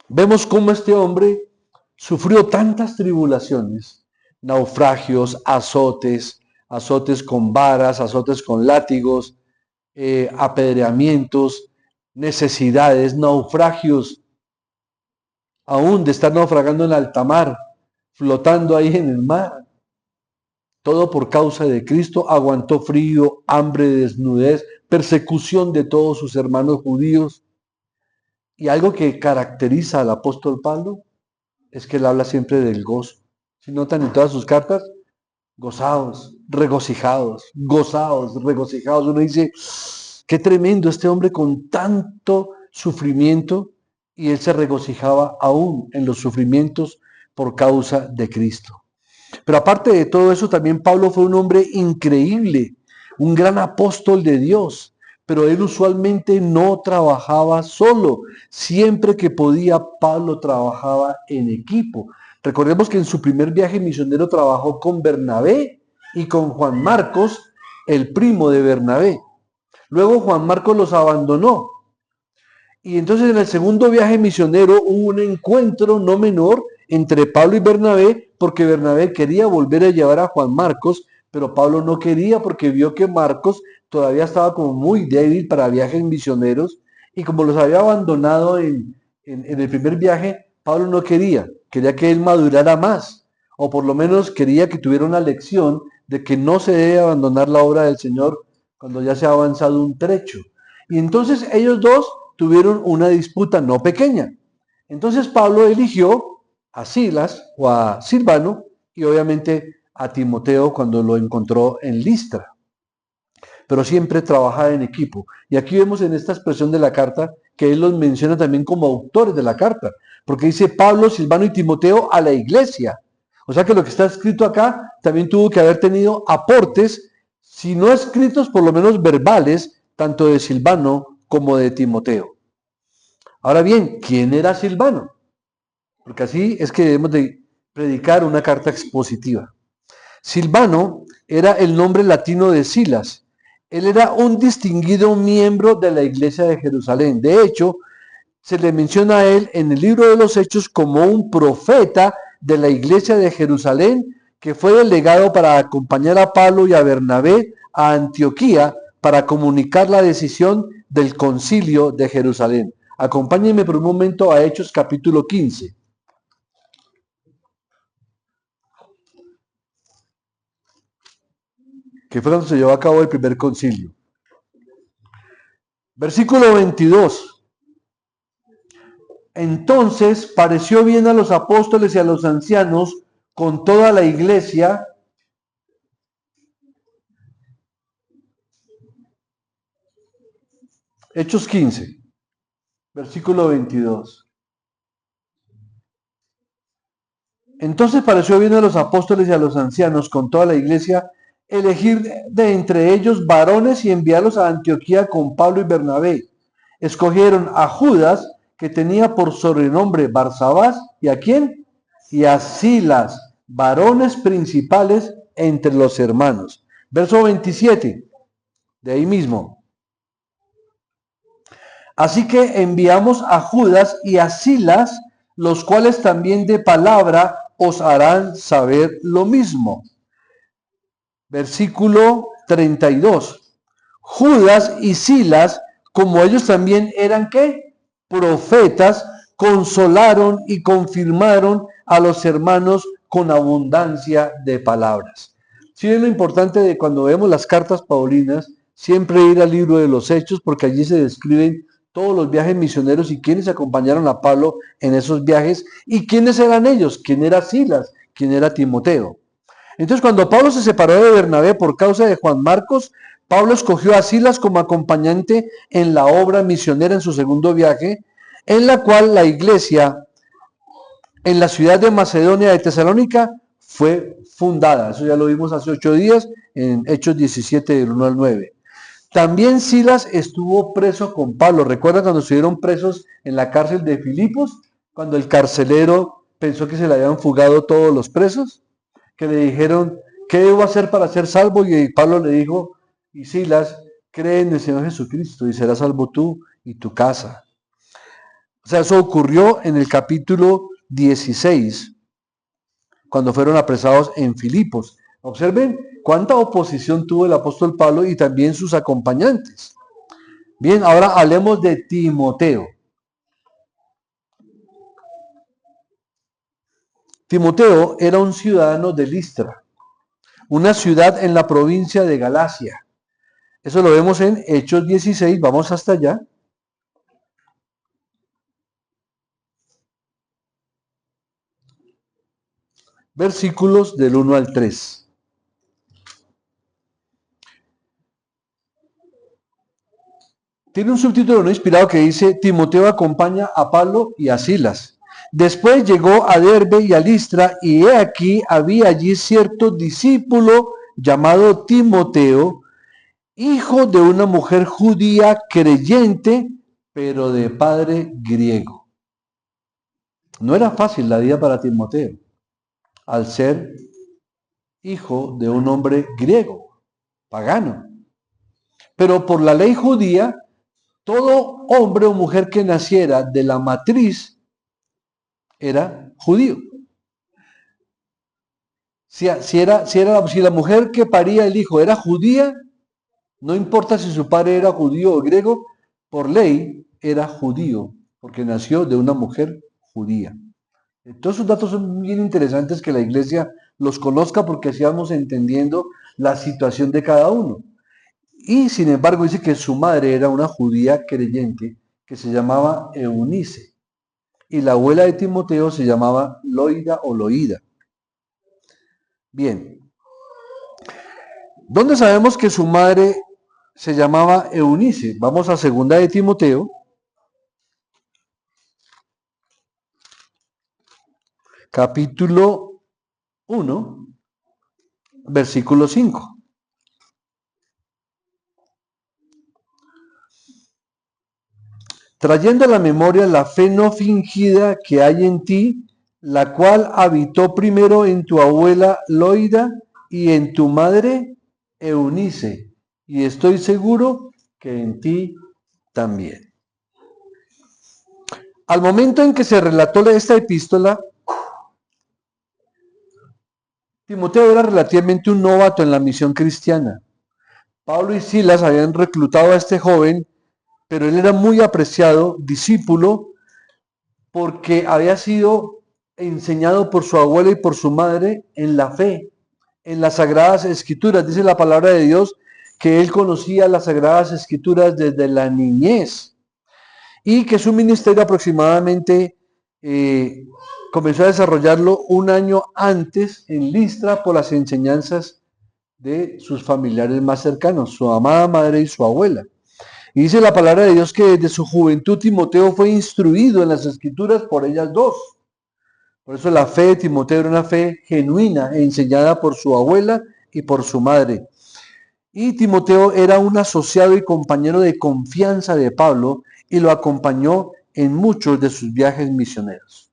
vemos cómo este hombre sufrió tantas tribulaciones, naufragios, azotes, azotes con varas, azotes con látigos, apedreamientos, necesidades, naufragios, aún de estar naufragando en alta mar, flotando ahí en el mar. Todo por causa de Cristo, aguantó frío, hambre, desnudez, persecución de todos sus hermanos judíos. Y algo que caracteriza al apóstol Pablo es que él habla siempre del gozo. Si notan en todas sus cartas, gozados, regocijados, gozados, regocijados. Uno dice, qué tremendo este hombre con tanto sufrimiento, y él se regocijaba aún en los sufrimientos por causa de Cristo. Pero aparte de todo eso, también Pablo fue un hombre increíble, un gran apóstol de Dios, pero él usualmente no trabajaba solo. Siempre que podía, Pablo trabajaba en equipo. Recordemos que en su primer viaje misionero trabajó con Bernabé y con Juan Marcos, el primo de Bernabé. Luego Juan Marcos los abandonó. Y entonces en el segundo viaje misionero hubo un encuentro no menor entre Pablo y Bernabé, porque Bernabé quería volver a llevar a Juan Marcos, pero Pablo no quería porque vio que Marcos todavía estaba como muy débil para viajes misioneros, y como los había abandonado en el primer viaje, Pablo no quería que él madurara más, o por lo menos quería que tuviera una lección de que no se debe abandonar la obra del Señor cuando ya se ha avanzado un trecho. Y entonces ellos dos tuvieron una disputa no pequeña. Entonces Pablo eligió a Silas o a Silvano y obviamente a Timoteo cuando lo encontró en Listra. Pero siempre trabajaba en equipo. Y aquí vemos en esta expresión de la carta que él los menciona también como autores de la carta, porque dice Pablo, Silvano y Timoteo a la iglesia. O sea que lo que está escrito acá también tuvo que haber tenido aportes, si no escritos, por lo menos verbales, tanto de Silvano como de Timoteo. Ahora bien, ¿quién era Silvano? Porque así es que debemos de predicar una carta expositiva. Silvano era el nombre latino de Silas. Él era un distinguido miembro de la iglesia de Jerusalén. De hecho, se le menciona a él en el libro de los Hechos como un profeta de la iglesia de Jerusalén que fue delegado para acompañar a Pablo y a Bernabé a Antioquía para comunicar la decisión del concilio de Jerusalén. Acompáñenme por un momento a Hechos capítulo 15. Que fue cuando se llevó a cabo el primer concilio. Versículo 22. Entonces pareció bien a los apóstoles y a los ancianos con toda la iglesia Hechos 15, versículo 22. Entonces pareció bien a los apóstoles y a los ancianos con toda la iglesia elegir de entre ellos varones y enviarlos a Antioquía con Pablo y Bernabé. Escogieron a Judas, que tenía por sobrenombre Barsabás, ¿y a quién? Y a Silas, varones principales entre los hermanos. Verso 27, de ahí mismo. Así que enviamos a Judas y a Silas, los cuales también de palabra os harán saber lo mismo. Versículo 32. Judas y Silas, como ellos también eran ¿qué? Profetas, consolaron y confirmaron a los hermanos con abundancia de palabras. Sí, es lo importante de cuando vemos las cartas paulinas, siempre ir al libro de los Hechos, porque allí se describen todos los viajes misioneros y quienes acompañaron a Pablo en esos viajes y quiénes eran ellos, quién era Silas, quién era Timoteo. Entonces, cuando Pablo se separó de Bernabé por causa de Juan Marcos, Pablo escogió a Silas como acompañante en la obra misionera en su segundo viaje, en la cual la iglesia en la ciudad de Macedonia de Tesalónica fue fundada. Eso ya lo vimos hace 8 días en Hechos 17, del 1 al 9. También Silas estuvo preso con Pablo. ¿Recuerdan cuando estuvieron presos en la cárcel de Filipos? Cuando el carcelero pensó que se le habían fugado todos los presos, que le dijeron, ¿qué debo hacer para ser salvo? Y Pablo le dijo, y Silas, cree en el Señor Jesucristo y serás salvo tú y tu casa. O sea, eso ocurrió en el capítulo 16, cuando fueron apresados en Filipos. Observen cuánta oposición tuvo el apóstol Pablo y también sus acompañantes. Bien, ahora hablemos de Timoteo. Timoteo era un ciudadano de Listra, una ciudad en la provincia de Galacia. Eso lo vemos en Hechos 16, vamos hasta allá. Versículos del 1 al 3. Tiene un subtítulo no inspirado que dice, Timoteo acompaña a Pablo y a Silas. Después llegó a Derbe y a Listra, y he aquí había allí cierto discípulo llamado Timoteo, hijo de una mujer judía creyente, pero de padre griego. No era fácil la vida para Timoteo, al ser hijo de un hombre griego, pagano. Pero por la ley judía, todo hombre o mujer que naciera de la matriz era judío. Si la mujer que paría el hijo era judía, no importa si su padre era judío o griego, por ley era judío, porque nació de una mujer judía. Todos esos datos son bien interesantes que la iglesia los conozca porque así vamos entendiendo la situación de cada uno. Y sin embargo dice que su madre era una judía creyente que se llamaba Eunice. Y la abuela de Timoteo se llamaba Loida o Loída. Bien. ¿Dónde sabemos que su madre se llamaba Eunice? Vamos a 2 de Timoteo. Capítulo 1, versículo 5. Trayendo a la memoria la fe no fingida que hay en ti, la cual habitó primero en tu abuela Loida y en tu madre Eunice, y estoy seguro que en ti también. Al momento en que se relató esta epístola, Timoteo era relativamente un novato en la misión cristiana. Pablo y Silas habían reclutado a este joven, pero él era muy apreciado, discípulo, porque había sido enseñado por su abuela y por su madre en la fe, en las Sagradas Escrituras. Dice la palabra de Dios que él conocía las Sagradas Escrituras desde la niñez y que su ministerio aproximadamente comenzó a desarrollarlo un año antes en Listra por las enseñanzas de sus familiares más cercanos, su amada madre y su abuela. Y dice la palabra de Dios que desde su juventud Timoteo fue instruido en las Escrituras por ellas dos. Por eso la fe de Timoteo era una fe genuina, enseñada por su abuela y por su madre. Y Timoteo era un asociado y compañero de confianza de Pablo y lo acompañó en muchos de sus viajes misioneros.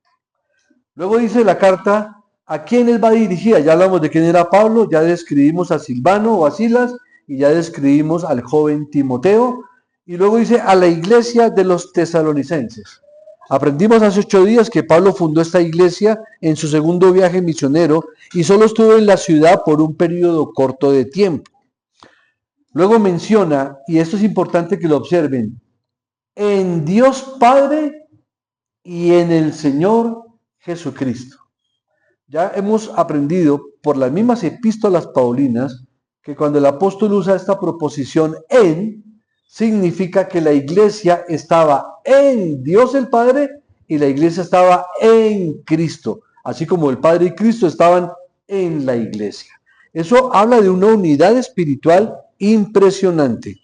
Luego dice la carta a quiénes va dirigida. Ya hablamos de quién era Pablo, ya describimos a Silvano o a Silas y ya describimos al joven Timoteo. Y luego dice a la iglesia de los tesalonicenses. Aprendimos hace 8 días que Pablo fundó esta iglesia en su segundo viaje misionero y solo estuvo en la ciudad por un periodo corto de tiempo. Luego menciona, y esto es importante que lo observen, en Dios Padre y en el Señor Jesucristo. Ya hemos aprendido por las mismas epístolas paulinas que cuando el apóstol usa esta proposición en, significa que la iglesia estaba en Dios el Padre y la iglesia estaba en Cristo, así como el Padre y Cristo estaban en la iglesia. Eso habla de una unidad espiritual impresionante.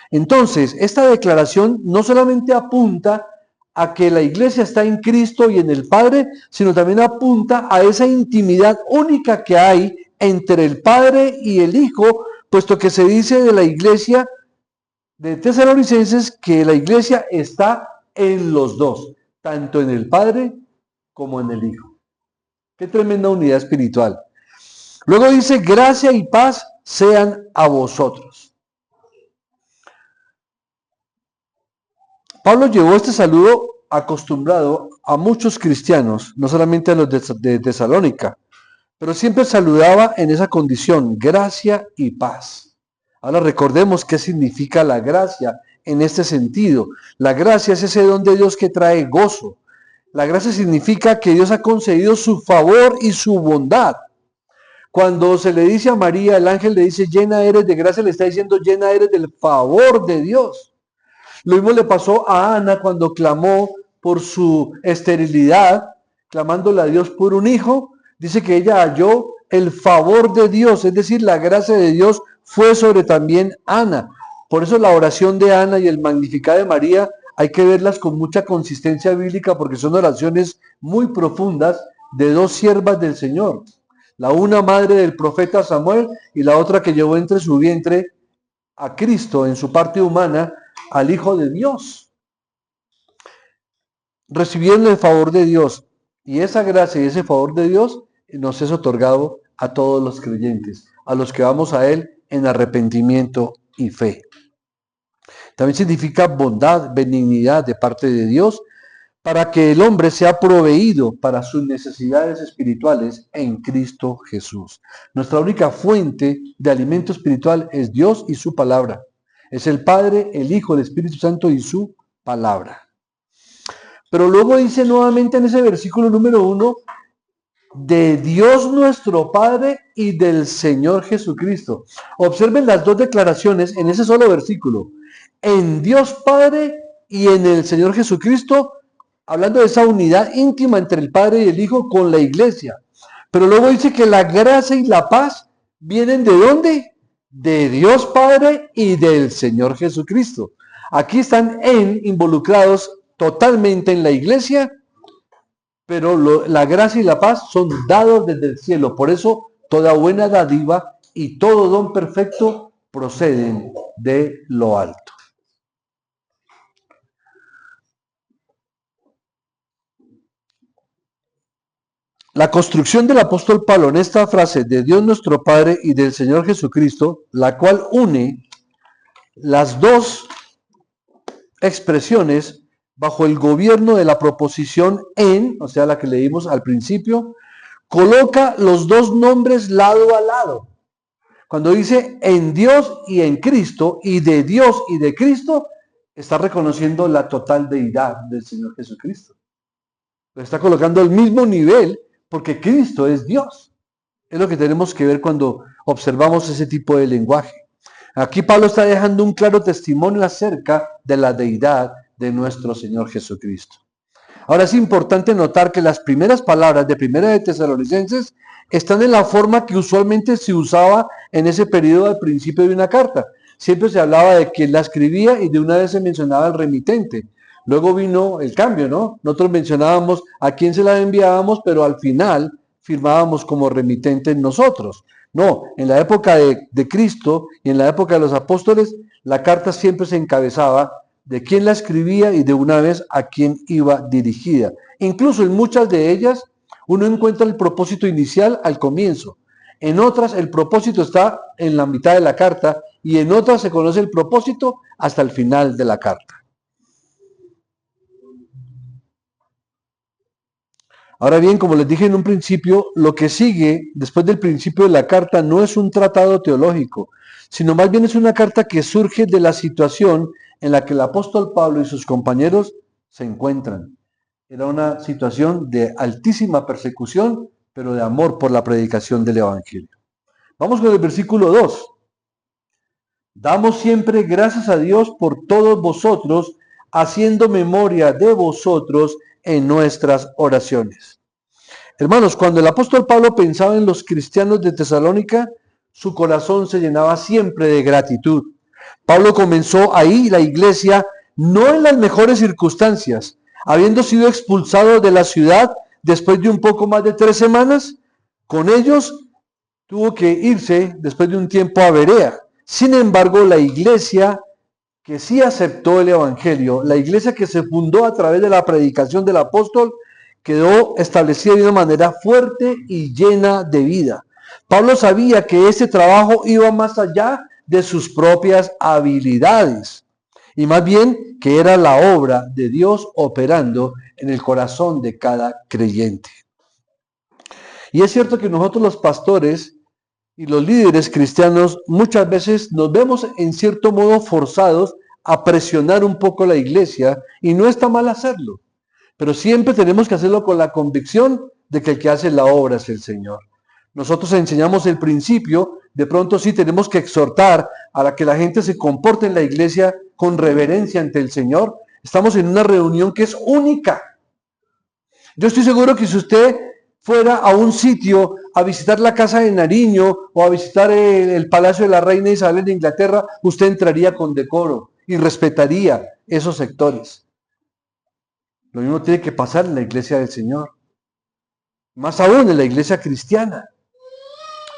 Entonces, esta declaración no solamente apunta a que la iglesia está en Cristo y en el Padre, sino también apunta a esa intimidad única que hay entre el Padre y el Hijo, puesto que se dice de la iglesia de Tesalonicenses que la iglesia está en los dos, tanto en el Padre como en el Hijo. Qué tremenda unidad espiritual. Luego dice, gracia y paz sean a vosotros. Pablo llevó este saludo acostumbrado a muchos cristianos, no solamente a los de Tesalónica, pero siempre saludaba en esa condición, gracia y paz. Ahora recordemos qué significa la gracia en este sentido. La gracia es ese don de Dios que trae gozo. La gracia significa que Dios ha concedido su favor y su bondad. Cuando se le dice a María, el ángel le dice, llena eres de gracia, le está diciendo, llena eres del favor de Dios. Lo mismo le pasó a Ana cuando clamó por su esterilidad, clamándole a Dios por un hijo. Dice que ella halló el favor de Dios, es decir, la gracia de Dios fue sobre también Ana. Por eso la oración de Ana y el Magnificat de María hay que verlas con mucha consistencia bíblica porque son oraciones muy profundas de dos siervas del Señor. La una madre del profeta Samuel y la otra que llevó entre su vientre a Cristo en su parte humana, al Hijo de Dios. Recibieron el favor de Dios y esa gracia y ese favor de Dios nos es otorgado a todos los creyentes, a los que vamos a Él en arrepentimiento y fe. También significa bondad, benignidad de parte de Dios para que el hombre sea proveído para sus necesidades espirituales en Cristo Jesús. Nuestra única fuente de alimento espiritual es Dios y su palabra. Es el Padre, el Hijo, el Espíritu Santo y su palabra. Pero luego dice nuevamente en ese versículo número 1, de Dios nuestro Padre y del Señor Jesucristo. Observen las dos declaraciones en ese solo versículo. En Dios Padre y en el Señor Jesucristo, hablando de esa unidad íntima entre el Padre y el Hijo con la iglesia. Pero luego dice que la gracia y la paz vienen ¿de dónde? De Dios Padre y del Señor Jesucristo. Aquí están involucrados totalmente en la iglesia, pero la gracia y la paz son dados desde el cielo. Por eso toda buena dádiva y todo don perfecto proceden de lo alto. La construcción del apóstol Pablo en esta frase de Dios nuestro Padre y del Señor Jesucristo, la cual une las dos expresiones bajo el gobierno de la proposición en, o sea, la que leímos al principio, coloca los dos nombres lado a lado. Cuando dice en Dios y en Cristo, y de Dios y de Cristo, está reconociendo la total deidad del Señor Jesucristo. Lo está colocando al mismo nivel porque Cristo es Dios. Es lo que tenemos que ver cuando observamos ese tipo de lenguaje. Aquí Pablo está dejando un claro testimonio acerca de la deidad de nuestro Señor Jesucristo. Ahora es importante notar que las primeras palabras de Primera de Tesalonicenses están en la forma que usualmente se usaba en ese periodo al principio de una carta. siempre se hablaba de quien la escribía y de una vez se mencionaba el remitente. Luego vino el cambio, ¿no? Nosotros mencionábamos a quién se la enviábamos, pero al final firmábamos como remitentes nosotros. No, en la época de Cristo y en la época de los apóstoles, la carta siempre se encabezaba de quién la escribía y de una vez a quién iba dirigida. Incluso en muchas de ellas uno encuentra el propósito inicial al comienzo. En otras el propósito está en la mitad de la carta y en otras se conoce el propósito hasta el final de la carta. Ahora bien, como les dije en un principio, lo que sigue después del principio de la carta no es un tratado teológico, sino más bien es una carta que surge de la situación en la que el apóstol Pablo y sus compañeros se encuentran. Era una situación de altísima persecución, pero de amor por la predicación del Evangelio. Vamos con el versículo 2. Damos siempre gracias a Dios por todos vosotros, haciendo memoria de vosotros en nuestras oraciones. Hermanos, cuando el apóstol Pablo pensaba en los cristianos de Tesalónica, su corazón se llenaba siempre de gratitud. Pablo comenzó ahí la iglesia no en las mejores circunstancias, habiendo sido expulsado de la ciudad después de un poco más de 3 semanas. Con ellos tuvo que irse después de un tiempo a Berea. Sin embargo, la iglesia que sí aceptó el evangelio, la iglesia que se fundó a través de la predicación del apóstol, quedó establecida de una manera fuerte y llena de vida. Pablo sabía que ese trabajo iba más allá de sus propias habilidades y más bien que era la obra de Dios operando en el corazón de cada creyente. Y es cierto que nosotros los pastores y los líderes cristianos muchas veces nos vemos en cierto modo forzados a presionar un poco la iglesia y no está mal hacerlo, pero siempre tenemos que hacerlo con la convicción de que el que hace la obra es el Señor. Nosotros enseñamos el principio, de pronto sí tenemos que exhortar a que la gente se comporte en la iglesia con reverencia ante el Señor. Estamos en una reunión que es única. Yo estoy seguro que si usted fuera a un sitio a visitar la casa de Nariño o a visitar el Palacio de la Reina Isabel de Inglaterra, usted entraría con decoro y respetaría esos sectores. Lo mismo tiene que pasar en la iglesia del Señor. Más aún en la iglesia cristiana.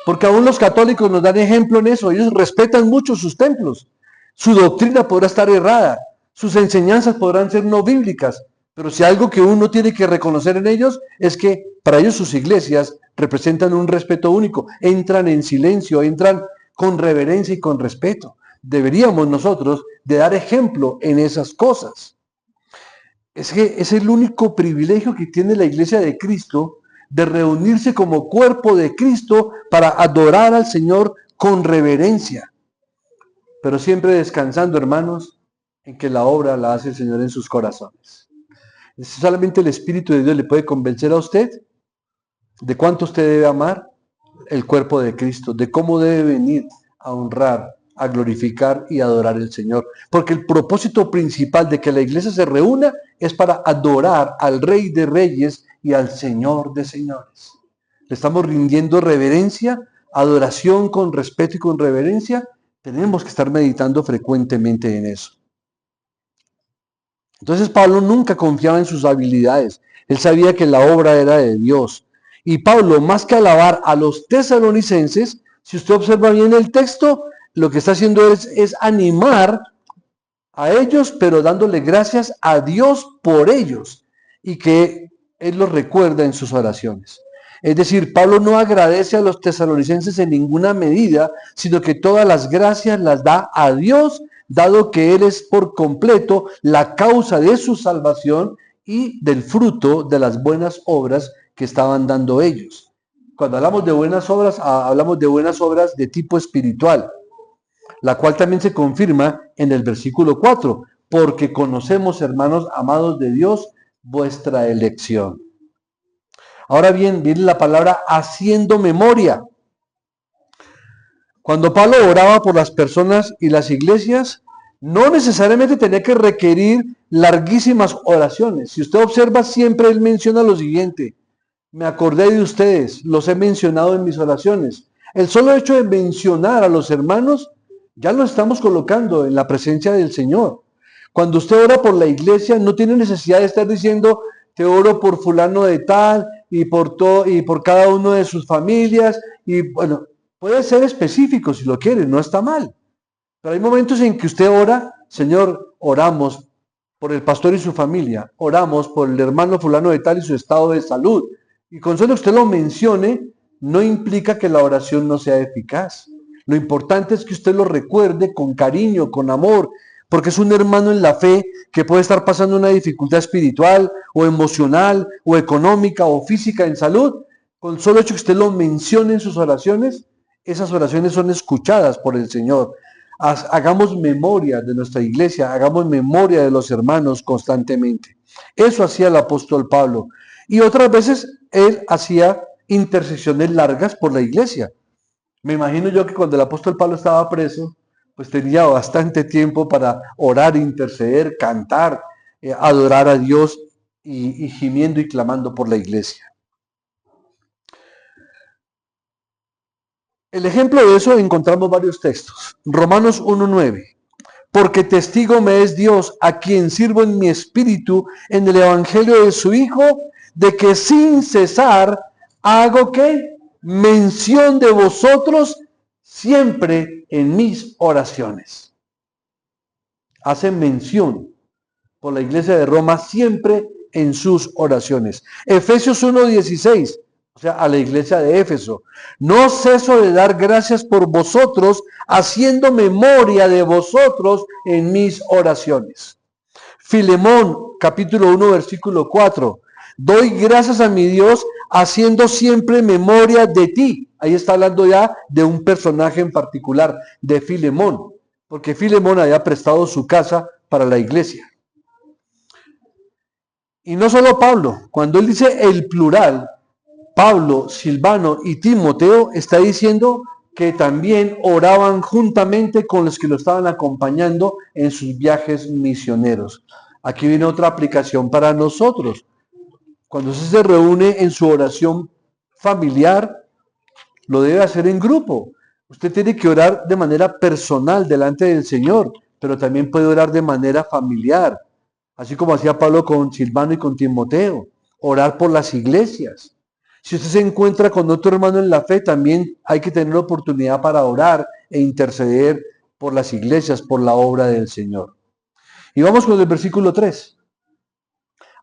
Porque aún los católicos nos dan ejemplo en eso. Ellos respetan mucho sus templos. Su doctrina podrá estar errada. Sus enseñanzas podrán ser no bíblicas. Pero si algo que uno tiene que reconocer en ellos es que para ellos sus iglesias representan un respeto único. Entran en silencio, entran con reverencia y con respeto. Deberíamos nosotros de dar ejemplo en esas cosas. Es que es el único privilegio que tiene la iglesia de Cristo de reunirse como cuerpo de Cristo para adorar al Señor con reverencia. Pero siempre descansando, hermanos, en que la obra la hace el Señor en sus corazones. Solamente el Espíritu de Dios le puede convencer a usted de cuánto usted debe amar el cuerpo de Cristo, de cómo debe venir a honrar, a glorificar y adorar al Señor. Porque el propósito principal de que la iglesia se reúna es para adorar al Rey de Reyes y al Señor de Señores. Le estamos rindiendo reverencia, adoración con respeto y con reverencia. Tenemos que estar meditando frecuentemente en eso. Entonces Pablo nunca confiaba en sus habilidades. Él sabía que la obra era de Dios. Y Pablo, más que alabar a los tesalonicenses, si usted observa bien el texto, lo que está haciendo es animar a ellos, pero dándole gracias a Dios por ellos y que Él los recuerda en sus oraciones. Es decir, Pablo no agradece a los tesalonicenses en ninguna medida, sino que todas las gracias las da a Dios, dado que Él es por completo la causa de su salvación y del fruto de las buenas obras que estaban dando ellos. Cuando hablamos de buenas obras, hablamos de buenas obras de tipo espiritual, la cual también se confirma en el versículo 4, porque conocemos, hermanos amados de Dios, vuestra elección. Ahora bien, viene la palabra haciendo memoria. Cuando Pablo oraba por las personas y las iglesias, no necesariamente tenía que requerir larguísimas oraciones. Si usted observa, siempre él menciona lo siguiente: me acordé de ustedes, los he mencionado en mis oraciones. El solo hecho de mencionar a los hermanos Ya lo estamos colocando en la presencia del Señor. Cuando usted ora por la iglesia, no tiene necesidad de estar diciendo, te oro por fulano de tal y por todo y por cada uno de sus familias. Y bueno, puede ser específico si lo quiere, no está mal. Pero hay momentos en que usted ora, Señor, oramos por el pastor y su familia, oramos por el hermano fulano de tal y su estado de salud. Y con solo usted lo mencione, no implica que la oración no sea eficaz. Lo importante es que usted lo recuerde con cariño, con amor, porque es un hermano en la fe que puede estar pasando una dificultad espiritual o emocional o económica o física en salud. Con solo hecho que usted lo mencione en sus oraciones, esas oraciones son escuchadas por el Señor. Hagamos memoria de nuestra iglesia, hagamos memoria de los hermanos constantemente. Eso hacía el apóstol Pablo. Y otras veces él hacía intercesiones largas por la iglesia. Me imagino yo que cuando el apóstol Pablo estaba preso, pues tenía bastante tiempo para orar, interceder, cantar, adorar a Dios y gimiendo y clamando por la iglesia. El ejemplo de eso encontramos varios textos. Romanos 1:9. Porque testigo me es Dios, a quien sirvo en mi espíritu, en el evangelio de su Hijo, de que sin cesar hago ¿qué? Mención de vosotros siempre en mis oraciones. Hace mención por la iglesia de Roma siempre en sus oraciones. Efesios 1:16, o sea, a la iglesia de Éfeso. No ceso de dar gracias por vosotros, haciendo memoria de vosotros en mis oraciones. Filemón, capítulo 1, versículo 4. Doy gracias a mi Dios, haciendo siempre memoria de ti. Ahí está hablando ya de un personaje en particular, de Filemón, porque Filemón había prestado su casa para la iglesia. Y no solo Pablo, cuando él dice el plural, Pablo, Silvano y Timoteo, está diciendo que también oraban juntamente con los que lo estaban acompañando en sus viajes misioneros. Aquí viene otra aplicación para nosotros. Cuando usted se reúne en su oración familiar, lo debe hacer en grupo. Usted tiene que orar de manera personal delante del Señor, pero también puede orar de manera familiar, así como hacía Pablo con Silvano y con Timoteo, orar por las iglesias. Si usted se encuentra con otro hermano en la fe, también hay que tener oportunidad para orar e interceder por las iglesias, por la obra del Señor. Y vamos con el versículo 3.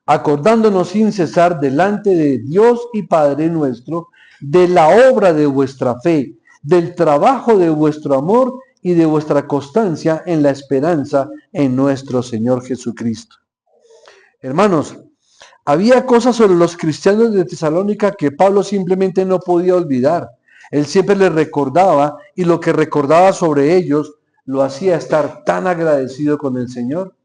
Acordándonos sin cesar delante de Dios y Padre nuestro, de la obra de vuestra fe, del trabajo de vuestro amor y de vuestra constancia en la esperanza en nuestro Señor Jesucristo. Hermanos, había cosas sobre los cristianos de Tesalónica que Pablo simplemente no podía olvidar. Él siempre les recordaba y lo que recordaba sobre ellos lo hacía estar tan agradecido con el Señor.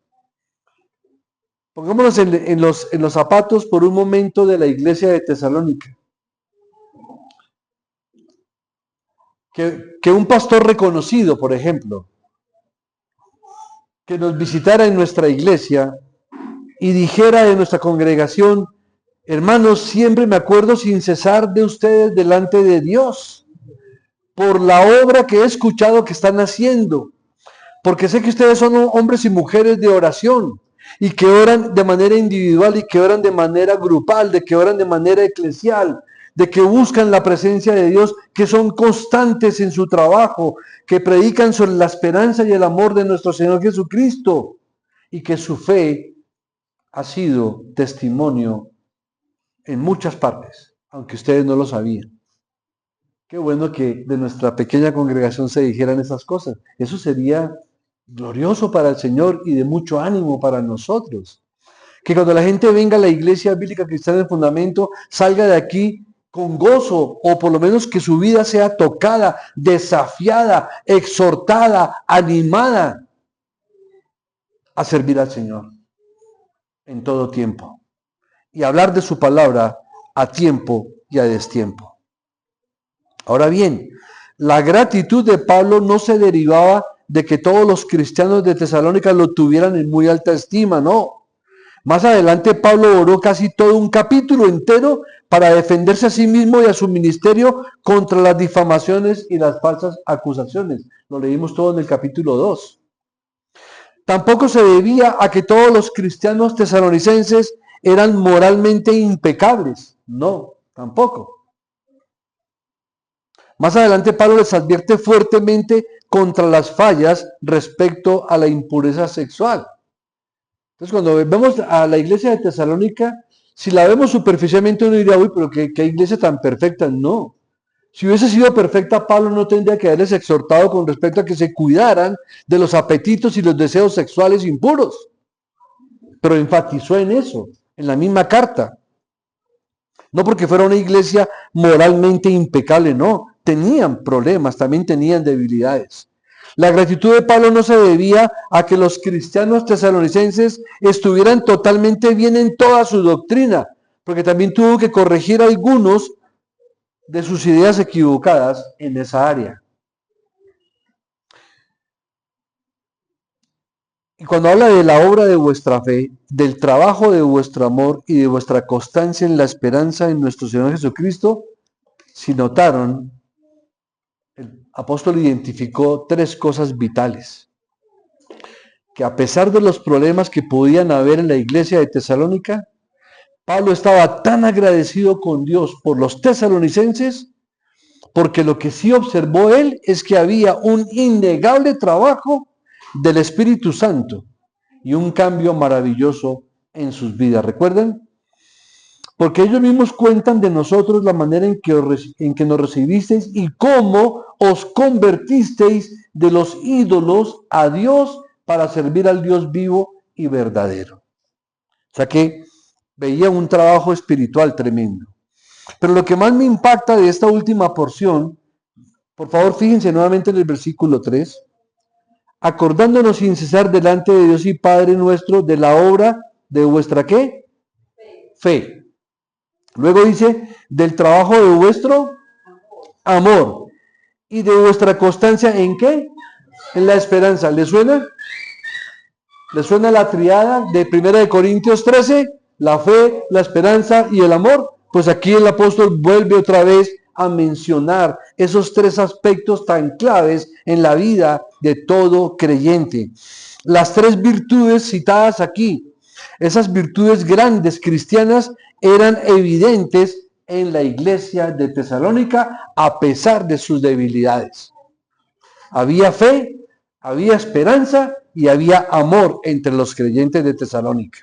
Pongámonos en los zapatos por un momento de la iglesia de Tesalónica. Que un pastor reconocido, por ejemplo, que nos visitara en nuestra iglesia y dijera de nuestra congregación, hermanos, siempre me acuerdo sin cesar de ustedes delante de Dios, por la obra que he escuchado que están haciendo, porque sé que ustedes son hombres y mujeres de oración, y que oran de manera individual y que oran de manera grupal, de que oran de manera eclesial, de que buscan la presencia de Dios, que son constantes en su trabajo, que predican sobre la esperanza y el amor de nuestro Señor Jesucristo, y que su fe ha sido testimonio en muchas partes, aunque ustedes no lo sabían. Qué bueno que de nuestra pequeña congregación se dijeran esas cosas. Eso sería glorioso para el Señor y de mucho ánimo para nosotros. Que cuando la gente venga a la Iglesia Bíblica Cristiana del Fundamento, salga de aquí con gozo, o por lo menos que su vida sea tocada, desafiada, exhortada, animada a servir al Señor en todo tiempo y hablar de su palabra a tiempo y a destiempo. Ahora bien, la gratitud de Pablo no se derivaba de que todos los cristianos de Tesalónica lo tuvieran en muy alta estima, no. Más adelante Pablo oró casi todo un capítulo entero para defenderse a sí mismo y a su ministerio contra las difamaciones y las falsas acusaciones. Lo leímos todo en el capítulo 2. Tampoco se debía a que todos los cristianos tesalonicenses eran moralmente impecables. No, tampoco. Más adelante Pablo les advierte fuertemente contra las fallas respecto a la impureza sexual. Entonces, cuando vemos a la iglesia de Tesalónica, si la vemos superficialmente uno diría, uy, pero qué iglesia tan perfecta. No. Si hubiese sido perfecta, Pablo no tendría que haberles exhortado con respecto a que se cuidaran de los apetitos y los deseos sexuales impuros. Pero enfatizó en eso, en la misma carta. No porque fuera una iglesia moralmente impecable, no. Tenían problemas, también tenían debilidades. La gratitud de Pablo no se debía a que los cristianos tesalonicenses estuvieran totalmente bien en toda su doctrina, porque también tuvo que corregir algunos de sus ideas equivocadas en esa área. Y cuando habla de la obra de vuestra fe, del trabajo de vuestro amor y de vuestra constancia en la esperanza en nuestro Señor Jesucristo, si notaron, el apóstol identificó tres cosas vitales. Que a pesar de los problemas que podían haber en la iglesia de Tesalónica, Pablo estaba tan agradecido con Dios por los tesalonicenses, porque lo que sí observó él es que había un innegable trabajo del Espíritu Santo y un cambio maravilloso en sus vidas. ¿Recuerdan? Porque ellos mismos cuentan de nosotros la manera en que nos recibisteis y cómo os convertisteis de los ídolos a Dios para servir al Dios vivo y verdadero. O sea que veía un trabajo espiritual tremendo. Pero lo que más me impacta de esta última porción, por favor fíjense nuevamente en el versículo 3, acordándonos sin cesar delante de Dios y Padre nuestro de la obra de vuestra ¿qué? Fe. Luego dice, del trabajo de vuestro amor y de vuestra constancia ¿en qué? En la esperanza. ¿Le suena? ¿Le suena la triada de 1 Corintios 13? La fe, la esperanza y el amor. Pues aquí el apóstol vuelve otra vez a mencionar esos tres aspectos tan claves en la vida de todo creyente. Las tres virtudes citadas aquí, esas virtudes grandes cristianas, eran evidentes en la iglesia de Tesalónica a pesar de sus debilidades. Había fe, había esperanza y había amor entre los creyentes de Tesalónica.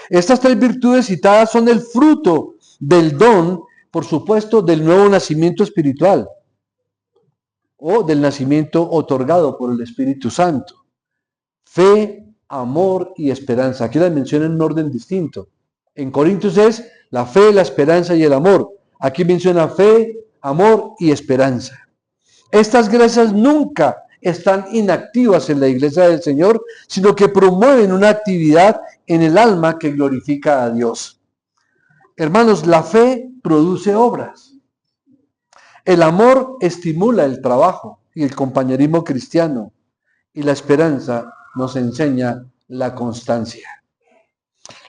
Estas tres virtudes citadas son el fruto del don, por supuesto, del nuevo nacimiento espiritual o del nacimiento otorgado por el Espíritu Santo. Fe, amor y esperanza. Aquí las menciona en un orden distinto. En Corintios es la fe, la esperanza y el amor. Aquí menciona fe, amor y esperanza. Estas gracias nunca están inactivas en la iglesia del Señor, sino que promueven una actividad en el alma que glorifica a Dios. Hermanos, la fe produce obras. El amor estimula el trabajo y el compañerismo cristiano. Y la esperanza nos enseña la constancia.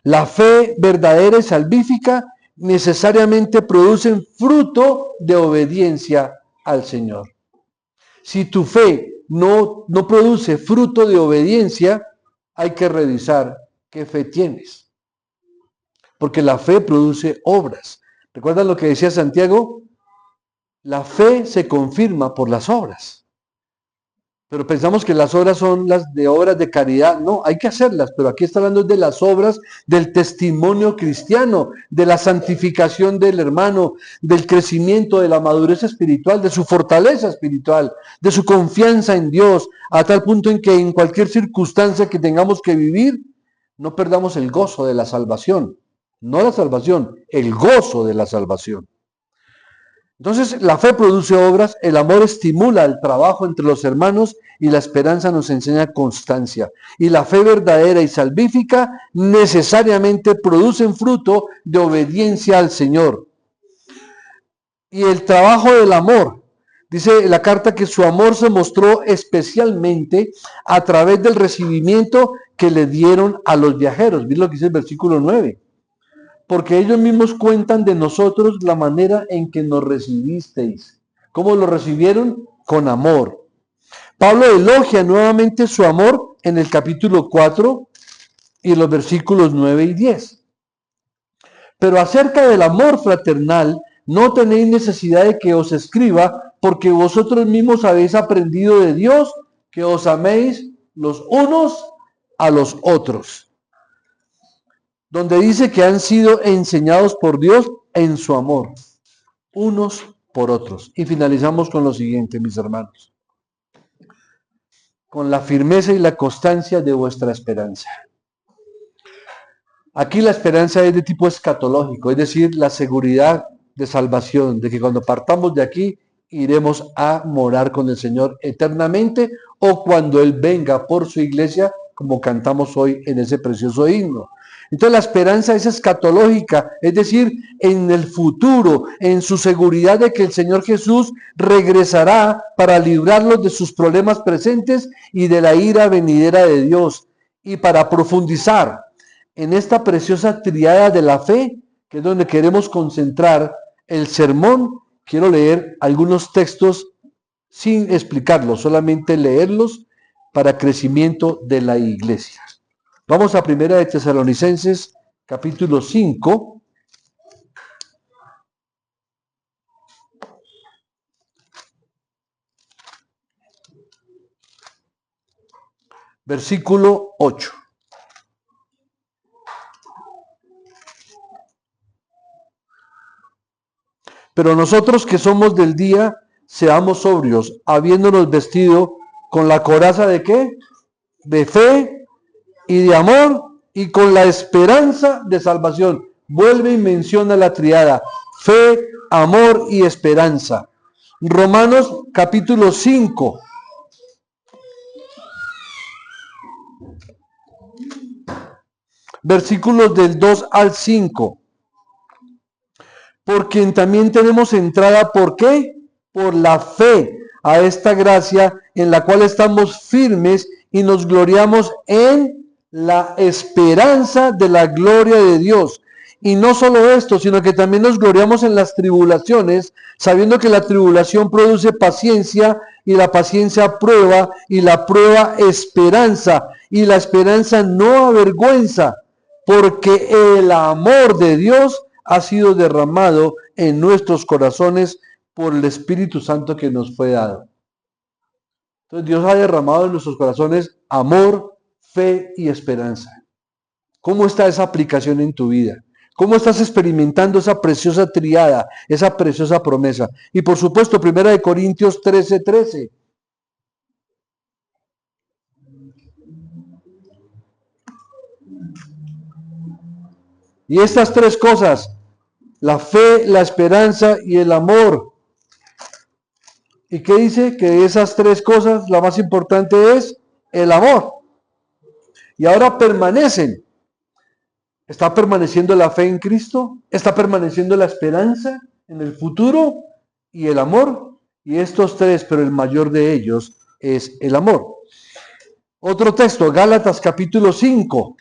La fe verdadera y salvífica necesariamente producen fruto de obediencia al Señor. Si tu fe no produce fruto de obediencia, hay que revisar qué fe tienes. Porque la fe produce obras. ¿Recuerdan lo que decía Santiago? La fe se confirma por las obras. Pero pensamos que las obras son las de obras de caridad. No, hay que hacerlas, pero aquí está hablando de las obras del testimonio cristiano, de la santificación del hermano, del crecimiento, de la madurez espiritual, de su fortaleza espiritual, de su confianza en Dios, a tal punto en que en cualquier circunstancia que tengamos que vivir, no perdamos el gozo de la salvación. No la salvación, el gozo de la salvación. Entonces, la fe produce obras, el amor estimula el trabajo entre los hermanos y la esperanza nos enseña constancia. Y la fe verdadera y salvífica necesariamente producen fruto de obediencia al Señor. Y el trabajo del amor, dice la carta que su amor se mostró especialmente a través del recibimiento que le dieron a los viajeros. ¿Ves lo que dice el versículo 9? porque ellos mismos cuentan de nosotros la manera en que nos recibisteis. ¿Cómo lo recibieron? Con amor. Pablo elogia nuevamente su amor en el capítulo 4 y los versículos 9 y 10. Pero acerca del amor fraternal, no tenéis necesidad de que os escriba, porque vosotros mismos habéis aprendido de Dios que os améis los unos a los otros. Donde dice que han sido enseñados por Dios en su amor, unos por otros. Y finalizamos con lo siguiente, mis hermanos. Con la firmeza y la constancia de vuestra esperanza. Aquí la esperanza es de tipo escatológico, es decir, la seguridad de salvación, de que cuando partamos de aquí iremos a morar con el Señor eternamente, o cuando Él venga por su iglesia, como cantamos hoy en ese precioso himno. Entonces la esperanza es escatológica, es decir, en el futuro, en su seguridad de que el Señor Jesús regresará para librarlos de sus problemas presentes y de la ira venidera de Dios. Y para profundizar en esta preciosa triada de la fe, que es donde queremos concentrar el sermón, quiero leer algunos textos sin explicarlos, solamente leerlos para crecimiento de la iglesia. Vamos a Primera de Tesalonicenses, capítulo 5. Versículo 8. Pero nosotros que somos del día, seamos sobrios, habiéndonos vestido con la coraza de ¿qué? De fe y de amor y con la esperanza de salvación. Vuelve y menciona la triada: fe, amor y esperanza. Romanos capítulo 5. Versículos del 2 al 5. Por quien también tenemos entrada, ¿por qué? Por la fe a esta gracia en la cual estamos firmes y nos gloriamos en la esperanza de la gloria de Dios. Y no solo esto, sino que también nos gloriamos en las tribulaciones, sabiendo que la tribulación produce paciencia, y la paciencia prueba, y la prueba esperanza, y la esperanza no avergüenza, porque el amor de Dios ha sido derramado en nuestros corazones por el Espíritu Santo que nos fue dado. Entonces Dios ha derramado en nuestros corazones amor, fe y esperanza. ¿Cómo está esa aplicación en tu vida? ¿Cómo estás experimentando esa preciosa triada, esa preciosa promesa? Y por supuesto, 1 Corintios 13:13. Y estas tres cosas, la fe, la esperanza y el amor. ¿Y qué dice? Que de esas tres cosas, la más importante es el amor. Y ahora permanecen. ¿Está permaneciendo la fe en Cristo? ¿Está permaneciendo la esperanza en el futuro? Y el amor. Y estos tres, pero el mayor de ellos es el amor. Otro texto, Gálatas capítulo 5.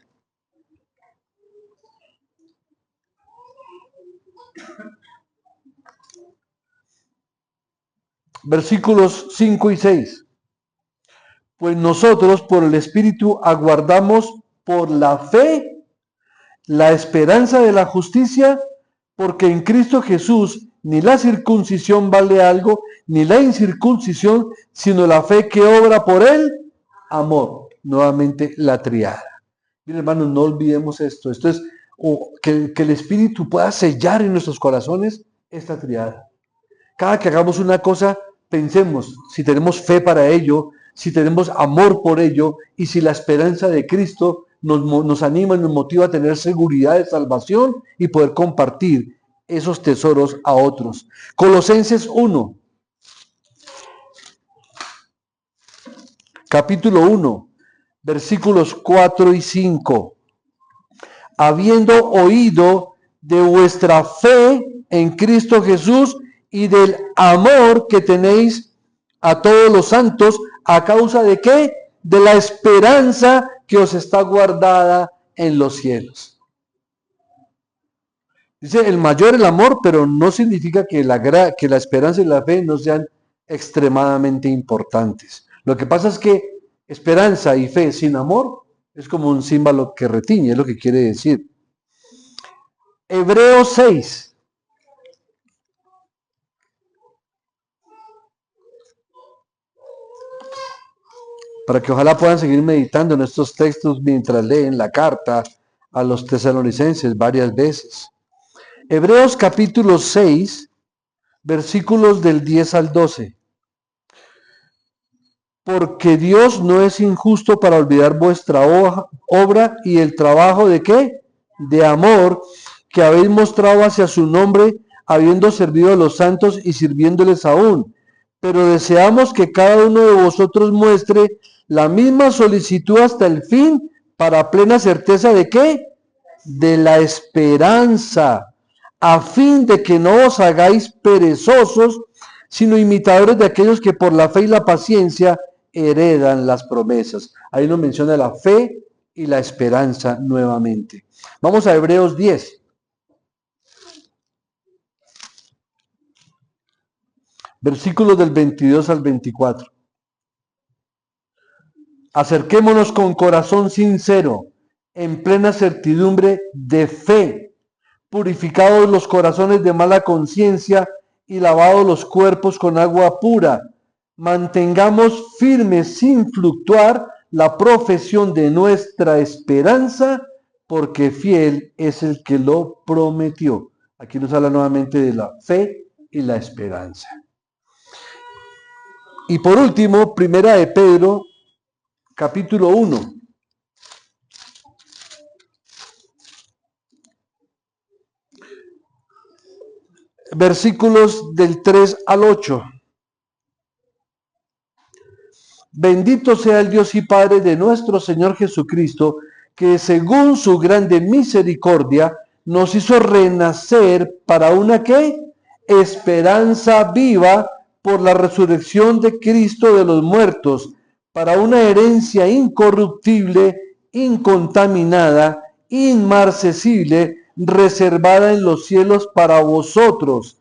Versículos 5 y 6. Pues nosotros por el Espíritu aguardamos por la fe la esperanza de la justicia, porque en Cristo Jesús ni la circuncisión vale algo, ni la incircuncisión, sino la fe que obra por el amor. Nuevamente la triada. Miren, hermanos, no olvidemos esto. Esto es que el Espíritu pueda sellar en nuestros corazones esta triada. Cada que hagamos una cosa, pensemos si tenemos fe para ello, si tenemos amor por ello, y si la esperanza de Cristo nos anima y nos motiva a tener seguridad de salvación y poder compartir esos tesoros a otros. Colosenses 1, capítulo 1, versículos 4 y 5. Habiendo oído de vuestra fe en Cristo Jesús y del amor que tenéis a todos los santos, ¿a causa de qué? De la esperanza que os está guardada en los cielos. Dice el mayor el amor, pero no significa que que la esperanza y la fe no sean extremadamente importantes. Lo que pasa es que esperanza y fe sin amor es como un símbolo que retiñe, es lo que quiere decir. Hebreos 6. Para que ojalá puedan seguir meditando en estos textos mientras leen la carta a los tesalonicenses varias veces. Hebreos capítulo 6, versículos del 10 al 12. Porque Dios no es injusto para olvidar vuestra obra y el trabajo de ¿qué? De amor que habéis mostrado hacia su nombre, habiendo servido a los santos y sirviéndoles aún. Pero deseamos que cada uno de vosotros muestre la misma solicitud hasta el fin, para plena certeza de ¿qué? De la esperanza, a fin de que no os hagáis perezosos, sino imitadores de aquellos que por la fe y la paciencia heredan las promesas. Ahí nos menciona la fe y la esperanza nuevamente. Vamos a Hebreos 10. Versículos del 22 al 24. Acerquémonos con corazón sincero, en plena certidumbre de fe, purificados los corazones de mala conciencia y lavados los cuerpos con agua pura. Mantengamos firmes sin fluctuar la profesión de nuestra esperanza, porque fiel es el que lo prometió. Aquí nos habla nuevamente de la fe y la esperanza. Y por último, primera de Pedro, capítulo 1. Versículos del 3 al 8. Bendito sea el Dios y Padre de nuestro Señor Jesucristo, que según su grande misericordia nos hizo renacer para una ¿qué? Esperanza viva por la resurrección de Cristo de los muertos, para una herencia incorruptible, incontaminada, inmarcesible, reservada en los cielos para vosotros,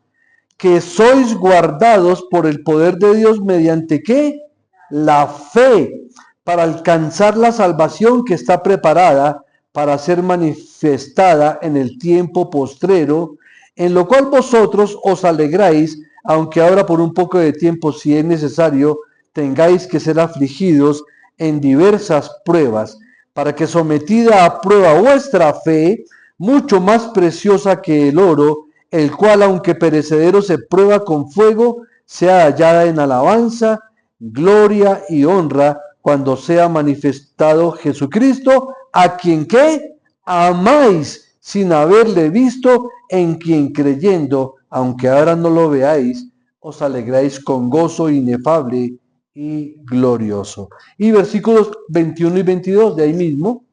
que sois guardados por el poder de Dios mediante ¿qué? La fe, para alcanzar la salvación que está preparada para ser manifestada en el tiempo postrero, en lo cual vosotros os alegráis, aunque ahora por un poco de tiempo, si es necesario, tengáis que ser afligidos en diversas pruebas, para que sometida a prueba vuestra fe, mucho más preciosa que el oro, el cual aunque perecedero se prueba con fuego, sea hallada en alabanza, gloria y honra cuando sea manifestado Jesucristo, a quien ¿qué? Amáis sin haberle visto, en quien creyendo, aunque ahora no lo veáis, os alegráis con gozo inefable y glorioso. Y versículos 21 y 22 de ahí mismo.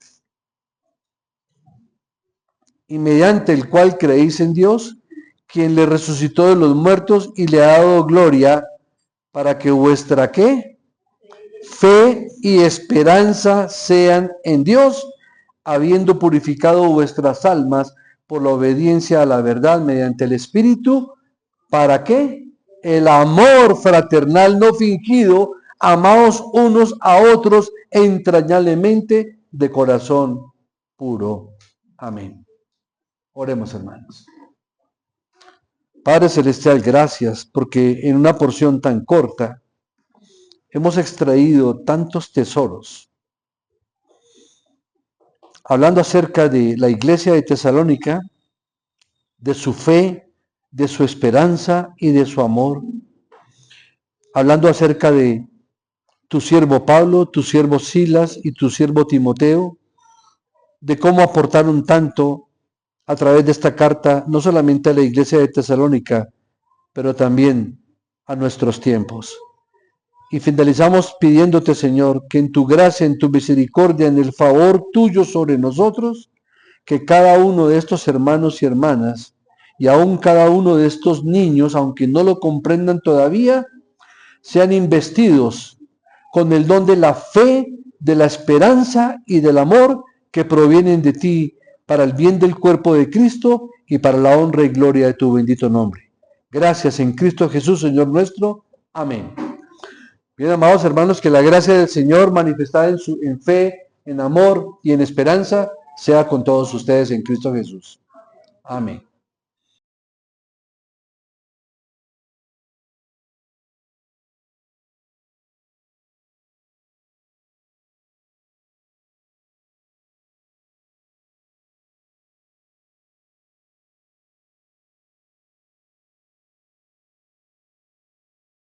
Y mediante el cual creéis en Dios, quien le resucitó de los muertos y le ha dado gloria, para que vuestra ¿qué? Fe y esperanza sean en Dios, habiendo purificado vuestras almas por la obediencia a la verdad mediante el Espíritu, ¿para qué? El amor fraternal no fingido, amaos unos a otros entrañablemente de corazón puro. Amén. Oremos, hermanos. Padre Celestial, gracias porque en una porción tan corta hemos extraído tantos tesoros. Hablando acerca de la iglesia de Tesalónica, de su fe, de su esperanza y de su amor. Hablando acerca de tu siervo Pablo, tu siervo Silas y tu siervo Timoteo, de cómo aportaron tanto a través de esta carta, no solamente a la iglesia de Tesalónica, pero también a nuestros tiempos. Y finalizamos pidiéndote, Señor, que en tu gracia, en tu misericordia, en el favor tuyo sobre nosotros, que cada uno de estos hermanos y hermanas, y aún cada uno de estos niños, aunque no lo comprendan todavía, sean investidos con el don de la fe, de la esperanza y del amor que provienen de ti, para el bien del cuerpo de Cristo y para la honra y gloria de tu bendito nombre. Gracias en Cristo Jesús, Señor nuestro. Amén. Bien, amados hermanos, que la gracia del Señor manifestada en fe, en amor y en esperanza sea con todos ustedes en Cristo Jesús. Amén.